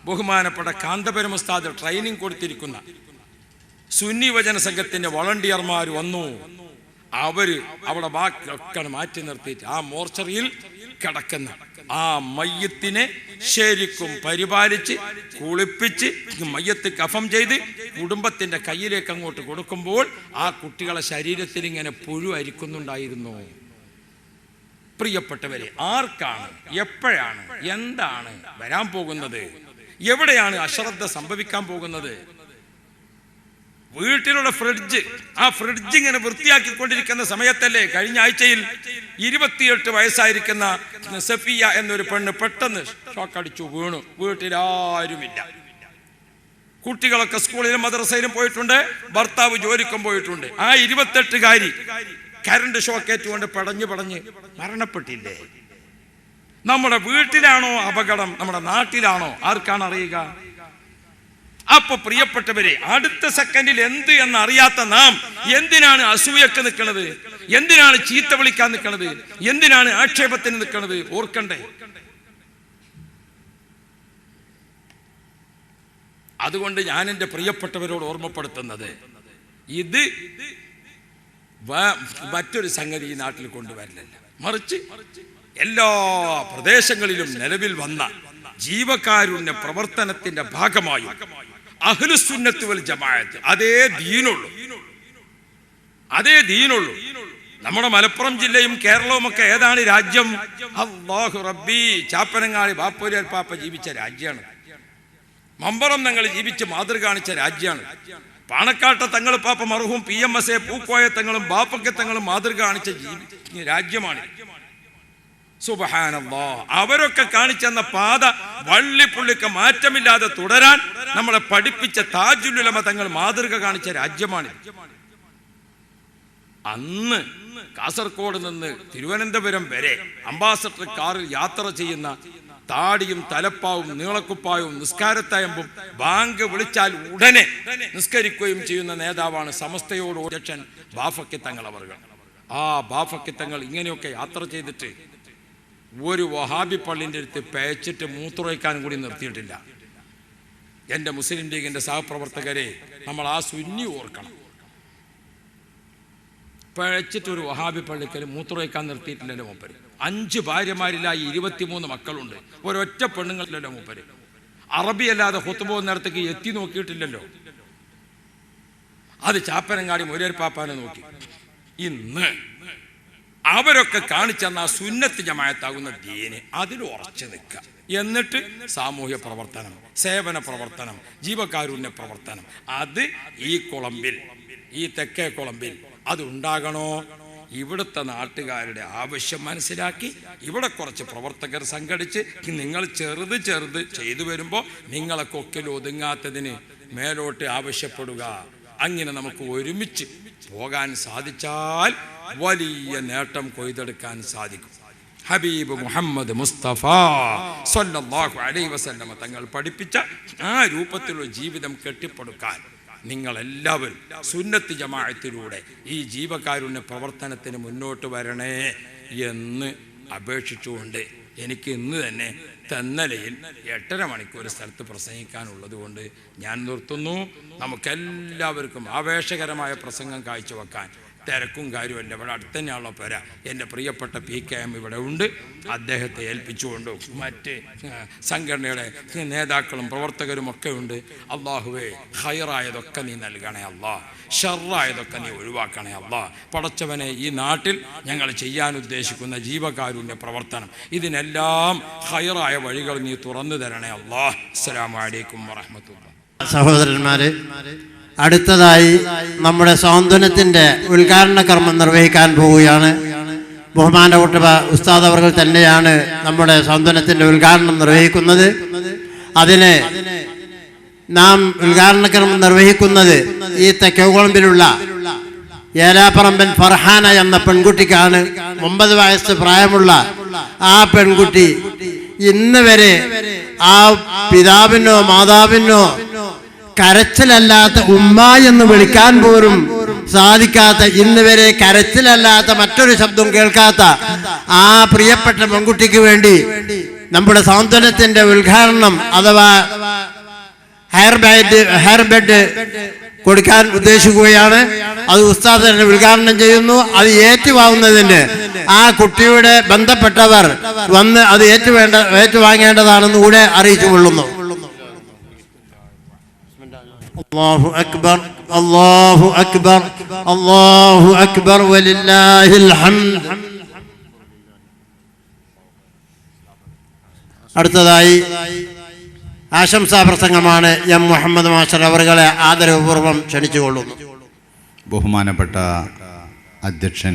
ബഹുമാനപ്പെട്ട കാന്തപുരം ഉസ്താദ് ട്രെയിനിങ് കൊടുത്തിരിക്കുന്ന സുന്നി വചന സംഘത്തിന്റെ വളണ്ടിയർമാർ വന്നു. അവര് അവിടെ ബാക്കിയൊക്കെ മാറ്റി നിർത്തിയിട്ട് ആ മോർച്ചറിയിൽ കിടക്കുന്ന ആ മയ്യത്തിനെ ശരിക്കും പരിപാലിച്ച് കുളിപ്പിച്ച് മയ്യത്ത് കഫം ചെയ്ത് കുടുംബത്തിന്റെ കയ്യിലേക്ക് അങ്ങോട്ട് കൊടുക്കുമ്പോൾ ആ കുട്ടികളെ ശരീരത്തിൽ ഇങ്ങനെ പുഴു അരിക്കുന്നുണ്ടായിരുന്നു. പ്രിയപ്പെട്ടവരെ, ആർക്കാണ്, എപ്പോഴാണ്, എന്താണ് വരാൻ പോകുന്നത്, എവിടെയാണ് അശ്രദ്ധ സംഭവിക്കാൻ പോകുന്നത്? വീട്ടിലുള്ള ഫ്രിഡ്ജ്, ആ ഫ്രിഡ്ജ് ഇങ്ങനെ വൃത്തിയാക്കിക്കൊണ്ടിരിക്കുന്ന സമയത്തല്ലേ കഴിഞ്ഞ ആഴ്ചയിൽ 28 വയസ്സായിരിക്കുന്ന സഫിയ എന്നൊരു പെണ്ണ് പെട്ടെന്ന് ഷോക്കടിച്ചു വീണു. വീട്ടിലാരുമില്ല. കുട്ടികളൊക്കെ സ്കൂളിലും മദ്രസയിലും പോയിട്ടുണ്ട്, ഭർത്താവ് ജോലിക്കും പോയിട്ടുണ്ട്. ആ 28കാരി കറണ്ട് ഷോക്കേറ്റുകൊണ്ട് പടഞ്ഞ് മരണപ്പെട്ടില്ലേ? നമ്മുടെ വീട്ടിലാണോ അപകടം, നമ്മുടെ നാട്ടിലാണോ, ആർക്കാണ് അറിയുക? അപ്പൊ പ്രിയപ്പെട്ടവരെ, അടുത്ത സെക്കൻഡിൽ എന്ത് എന്നറിയാത്ത നാം എന്തിനാണ് അസൂയക്ക് നിൽക്കുന്നത്? എന്തിനാണ് ചീത്ത വിളിക്കാൻ നിൽക്കുന്നത്? എന്തിനാണ് ആക്ഷേപത്തിന് നിൽക്കുന്നത്? ഓർക്കണ്ടേ? അതുകൊണ്ട് ഞാൻ എൻ്റെ പ്രിയപ്പെട്ടവരോട് ഓർമ്മപ്പെടുത്തുന്നത്, ഇത് മറ്റൊരു സംഗതി ഈ നാട്ടിൽ കൊണ്ടുവരില്ല, മറിച്ച് എല്ലാ പ്രദേശങ്ങളിലും നിലവിൽ വന്ന ജീവകാരുണ്യ പ്രവർത്തനത്തിന്റെ ഭാഗമായി അഹ്ലുസുന്നത്ത് വൽ ജമാഅത്ത് അതേ ദീനുള്ളൂ. നമ്മുടെ മലപ്പുറം ജില്ലയും കേരളവും ഒക്കെ ഏതാണ് രാജ്യം? അല്ലാഹു റബ്ബി, ചാപ്പനങ്ങാടി ബാപ്പൂരിയൽ പാപ്പ ജീവിച്ച രാജ്യമാണ്. മമ്പറം തങ്ങൾ ജീവിച്ച് മാതൃക കാണിച്ച രാജ്യമാണ്. പാണക്കാട്ടെ തങ്ങൾ പാപ്പ മർഹൂം PMSA പൂക്കോയ തങ്ങളും ബാപ്പക്കെ തങ്ങളും മാതൃക കാണിച്ച രാജ്യമാണ്. സുബ്ഹാനല്ലാഹ്, അവരൊക്കെ കാണിച്ചെന്ന പാത വള്ളിപ്പുള്ളിക്ക് മാറ്റമില്ലാതെ തുടരാൻ നമ്മളെ പഠിപ്പിച്ച താജുൽ ഉലമ തങ്ങൾ മാതൃക കാണിച്ച രാജ്യമാണ്. അന്ന് കാസർഗോഡ് നിന്ന് തിരുവനന്തപുരം വരെ അംബാസഡർ കാറിൽ യാത്ര ചെയ്യുന്ന താടിയും തലപ്പാവും നീളക്കുപ്പായും നിസ്കാരത്തയമ്പും ബാങ്ക് വിളിച്ചാൽ ഉടനെ നിസ്കരിക്കുകയും ചെയ്യുന്ന നേതാവാണ് സമസ്തയോട് അധ്യക്ഷൻ ബാഫക്കി തങ്ങൾ അവർ. ആ ബാഫക്കി തങ്ങൾ ഇങ്ങനെയൊക്കെ യാത്ര ചെയ്തിട്ട് ഒരു വഹാബി പള്ളിൻ്റെ അടുത്ത് പേച്ചിട്ട് മൂത്രമൊഴിക്കാനും കൂടി നിർത്തിയിട്ടില്ല. എൻ്റെ മുസ്ലിം ലീഗിൻ്റെ സഹപ്രവർത്തകരെ, നമ്മൾ ആ സുന്നി ഓർക്കണം. പഴച്ചിട്ട് ഒരു വഹാബി പള്ളിക്കൽ മൂത്രമൊഴിക്കാൻ നിർത്തിയിട്ടില്ലല്ലോ മൂപ്പര്. 5 ഭാര്യമാരിലായി 23 മക്കളുണ്ട്. ഒരൊറ്റ പെണ്ണുങ്ങളില്ലല്ലോ മൂപ്പര്. അറബിയല്ലാതെ ഖുത്ബ നേരത്തേക്ക് എത്തി നോക്കിയിട്ടില്ലല്ലോ. അത് ചാപ്പനങ്ങാടി മൊയ്‌ലാർ പാപ്പാനെ നോക്കി. ഇന്ന് അവരൊക്കെ കാണിച്ചെന്ന സുന്നത്ത് ജമാഅത്താകുന്ന ദീന് അതിൽ ഉറച്ചു നിൽക്കുക. എന്നിട്ട് സാമൂഹ്യ പ്രവർത്തനം, സേവന പ്രവർത്തനം, ജീവകാരുണ്യ പ്രവർത്തനം, അത് ഈ കുളമ്പിൽ, ഈ തെക്കേ കുളമ്പിൽ അതുണ്ടാകണോ? ഇവിടുത്തെ നാട്ടുകാരുടെ ആവശ്യം മനസ്സിലാക്കി ഇവിടെ കുറച്ച് പ്രവർത്തകർ സംഘടിച്ച് നിങ്ങൾ ചെറുത് ചെയ്തു വരുമ്പോൾ നിങ്ങളെ കൊക്കിൽ ഒതുങ്ങാത്തതിന് മേലോട്ട് ആവശ്യപ്പെടുക. അങ്ങനെ നമുക്ക് ഒരുമിച്ച് പോകാൻ സാധിച്ചാൽ വലിയ നേട്ടം കൊയ്തെടുക്കാൻ സാധിക്കും. ഹബീബ് മുഹമ്മദ് മുസ്തഫ സല്ലല്ലാഹു അലൈഹി വസല്ലം തങ്ങൾ പഠിപ്പിച്ച ആ രൂപത്തിലുള്ള ജീവിതം കെട്ടിപ്പടുക്കാൻ നിങ്ങളെല്ലാവരും സുന്നത്ത് ജമാഅത്തിലൂടെ ഈ ജീവകാരുണ്യ പ്രവർത്തനത്തിന് മുന്നോട്ട് വരണേ എന്ന് അപേക്ഷിച്ചുകൊണ്ട് എനിക്ക് ഇന്ന് തന്നെ തെന്നലയിൽ 8:30 മണിക്കൂർ സ്ഥലത്ത് പ്രസംഗിക്കാനുള്ളത് കൊണ്ട് ഞാൻ നിർത്തുന്നു. നമുക്കെല്ലാവർക്കും ആവേശകരമായ പ്രസംഗം കാഴ്ചവെക്കാൻ തിരക്കും കാര്യമല്ല. ഇവിടെ അടുത്ത് തന്നെയാണല്ലോ പേര. എൻ്റെ പ്രിയപ്പെട്ട PKM ഇവിടെ ഉണ്ട്. അദ്ദേഹത്തെ ഏൽപ്പിച്ചുകൊണ്ടും മറ്റ് സംഘടനയുടെ നേതാക്കളും പ്രവർത്തകരും ഒക്കെ ഉണ്ട്. അള്ളാഹുവേ, ഹൈറായതൊക്കെ നീ നൽകണേ അല്ലാ, ഷർറായതൊക്കെ നീ ഒഴിവാക്കണേ അല്ലാ. പടച്ചവനെ, ഈ നാട്ടിൽ ഞങ്ങൾ ചെയ്യാൻ ഉദ്ദേശിക്കുന്ന ജീവകാരുണ്യ പ്രവർത്തനം ഇതിനെല്ലാം ഹൈറായ വഴികൾ നീ തുറന്നു തരണേ അല്ലാ. അസ്സലാമു അലൈക്കും വറഹ്മത്തുള്ളാഹി. സഹോദരന്മാരെ, അടുത്തതായി നമ്മുടെ സ്വാന്തനത്തിൻ്റെ ഉദ്ഘാടന കർമ്മം നിർവഹിക്കാൻ പോവുകയാണ്. ബഹുമാനപ്പെട്ട ഉസ്താദ് അവർ തന്നെയാണ് നമ്മുടെ സ്വാന്തനത്തിൻ്റെ ഉദ്ഘാടനം നിർവഹിക്കുന്നത്. അതിന് നാം ഉദ്ഘാടന കർമ്മം നിർവഹിക്കുന്നത് ഈ തെക്കോകുളമ്പിലുള്ള ഏലാപ്പറമ്പൻ ഫർഹാന എന്ന പെൺകുട്ടിക്കാണ്. 9 വയസ്സ് പ്രായമുള്ള ആ പെൺകുട്ടി ഇന്ന് വരെ ആ പിതാവിനോ മാതാവിനോ കരച്ചിലല്ലാത്ത ഉമ്മ എന്ന് വിളിക്കാൻ പോലും സാധിക്കാത്ത, ഇന്ന് വരെ കരച്ചിലല്ലാത്ത മറ്റൊരു ശബ്ദം കേൾക്കാത്ത ആ പ്രിയപ്പെട്ട പെൺകുട്ടിക്ക് വേണ്ടി നമ്മുടെ സാന്ത്വനത്തിന്റെ ഉദ്ഘാടനം അഥവാ ഹെയർ ബെഡ് കൊടുക്കാൻ ഉദ്ദേശിക്കുകയാണ്. അത് ഉസ്താദ് തന്നെ ഉദ്ഘാടനം ചെയ്യുന്നു. അത് ഏറ്റുവാങ്ങുന്നതിന് ആ കുട്ടിയുടെ ബന്ധപ്പെട്ടവർ വന്ന് അത് ഏറ്റുവാങ്ങേണ്ടതാണെന്ന് കൂടെ അറിയിച്ചു കൊള്ളുന്നു. അല്ലാഹു അക്ബർ, അല്ലാഹു അക്ബർ, അല്ലാഹു അക്ബർ വലില്ലാഹിൽ ഹംദ്. അടുത്തതായി ആശംസാ പ്രസംഗമാണ് എം മുഹമ്മദ് മാസ്റ്റർ അവരെ ആദരവപൂർവ്വം ക്ഷണിച്ചുകൊള്ളുന്നു. ബഹുമാനപ്പെട്ട അധ്യക്ഷൻ,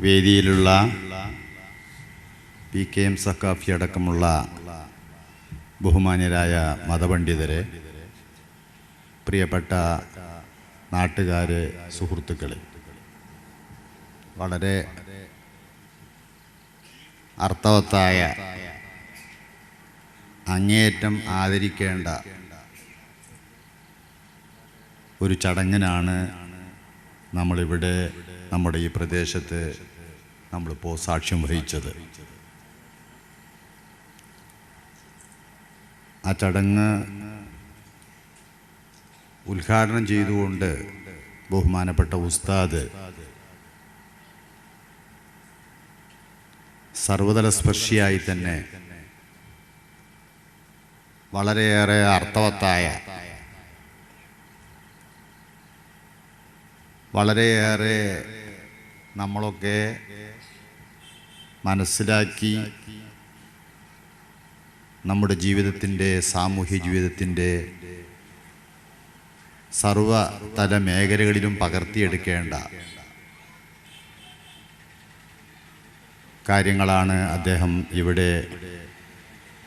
വേദിയിലുള്ള PKM സഖാഫി അടക്കമുള്ള ബഹുമാന്യരായ മതപണ്ഡിതരെ, പ്രിയപ്പെട്ട നാട്ടുകാരെ, സുഹൃത്തുക്കളെ, വളരെ അർത്ഥവത്തായ അങ്ങേയറ്റം ആദരിക്കേണ്ട ഒരു ചടങ്ങിനാണ് നമ്മളിവിടെ നമ്മുടെ ഈ പ്രദേശത്ത് നമ്മളിപ്പോൾ സാക്ഷ്യം വഹിച്ചത്. ആ ചടങ്ങ് ഉദ്ഘാടനം ചെയ്തുകൊണ്ട് ബഹുമാനപ്പെട്ട ഉസ്താദ് സർവതലസ്പർശിയായി തന്നെ വളരെയേറെ അർത്ഥവത്തായ, വളരെയേറെ നമ്മളൊക്കെ മനസ്സിലാക്കി നമ്മുടെ ജീവിതത്തിൻ്റെ, സാമൂഹ്യ ജീവിതത്തിൻ്റെ സർവതല മേഖലകളിലും പകർത്തിയെടുക്കേണ്ട കാര്യങ്ങളാണ് അദ്ദേഹം ഇവിടെ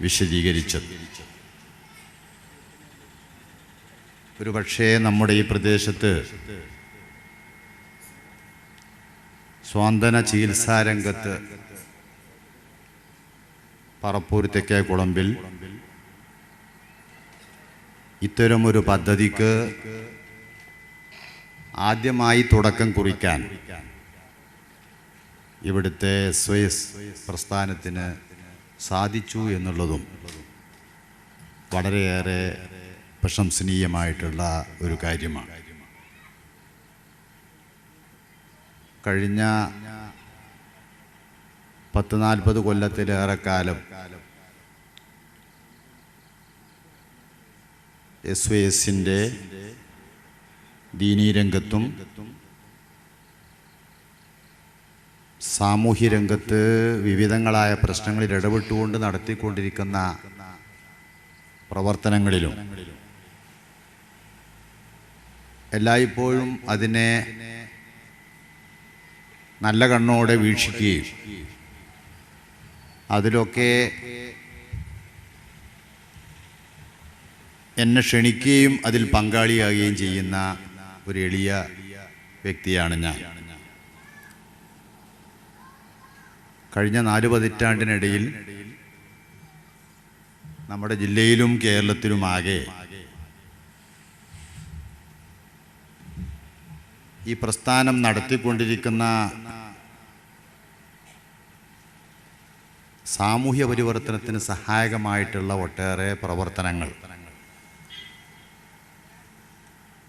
വിശദീകരിച്ചത്. ഒരു പക്ഷേ നമ്മുടെ ഈ പ്രദേശത്ത് സ്വാന്തന ചികിത്സാരംഗത്ത് പറപ്പൂർ തെക്കേക്കുളമ്പിൽ ഇത്തരമൊരു പദ്ധതിക്ക് ആദ്യമായി തുടക്കം കുറിക്കാൻ ഇവിടുത്തെ SOS പ്രസ്ഥാനത്തിന് സാധിച്ചു എന്നുള്ളതും വളരെയേറെ പ്രശംസനീയമായിട്ടുള്ള ഒരു കാര്യമാണ്. കഴിഞ്ഞ 10-40 കൊല്ലത്തിലേറെ കാലം SOSൻ്റെ ദീനീ രംഗത്തും സാമൂഹ്യ രംഗത്ത് വിവിധങ്ങളായ പ്രശ്നങ്ങളിൽ ഇടപെട്ടുകൊണ്ട് നടത്തിക്കൊണ്ടിരിക്കുന്ന പ്രവർത്തനങ്ങളിലും എല്ലായ്പ്പോഴും അതിനെ നല്ല കണ്ണോടെ വീക്ഷിക്കുകയും അതിലൊക്കെ എന്നെ ക്ഷണിക്കുകയും അതിൽ പങ്കാളിയാകുകയും ചെയ്യുന്ന ഒരു എളിയ വ്യക്തിയാണ് ഞാൻ. കഴിഞ്ഞ 4 പതിറ്റാണ്ടിനിടയിൽ നമ്മുടെ ജില്ലയിലും കേരളത്തിലുമാകെ ഈ പ്രസ്ഥാനം നടത്തിക്കൊണ്ടിരിക്കുന്ന സാമൂഹ്യ പരിവർത്തനത്തിന് സഹായകമായിട്ടുള്ള ഒട്ടേറെ പ്രവർത്തനങ്ങൾ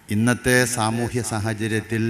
ഇന്നത്തെ സാമൂഹ്യ സാഹചര്യത്തിൽ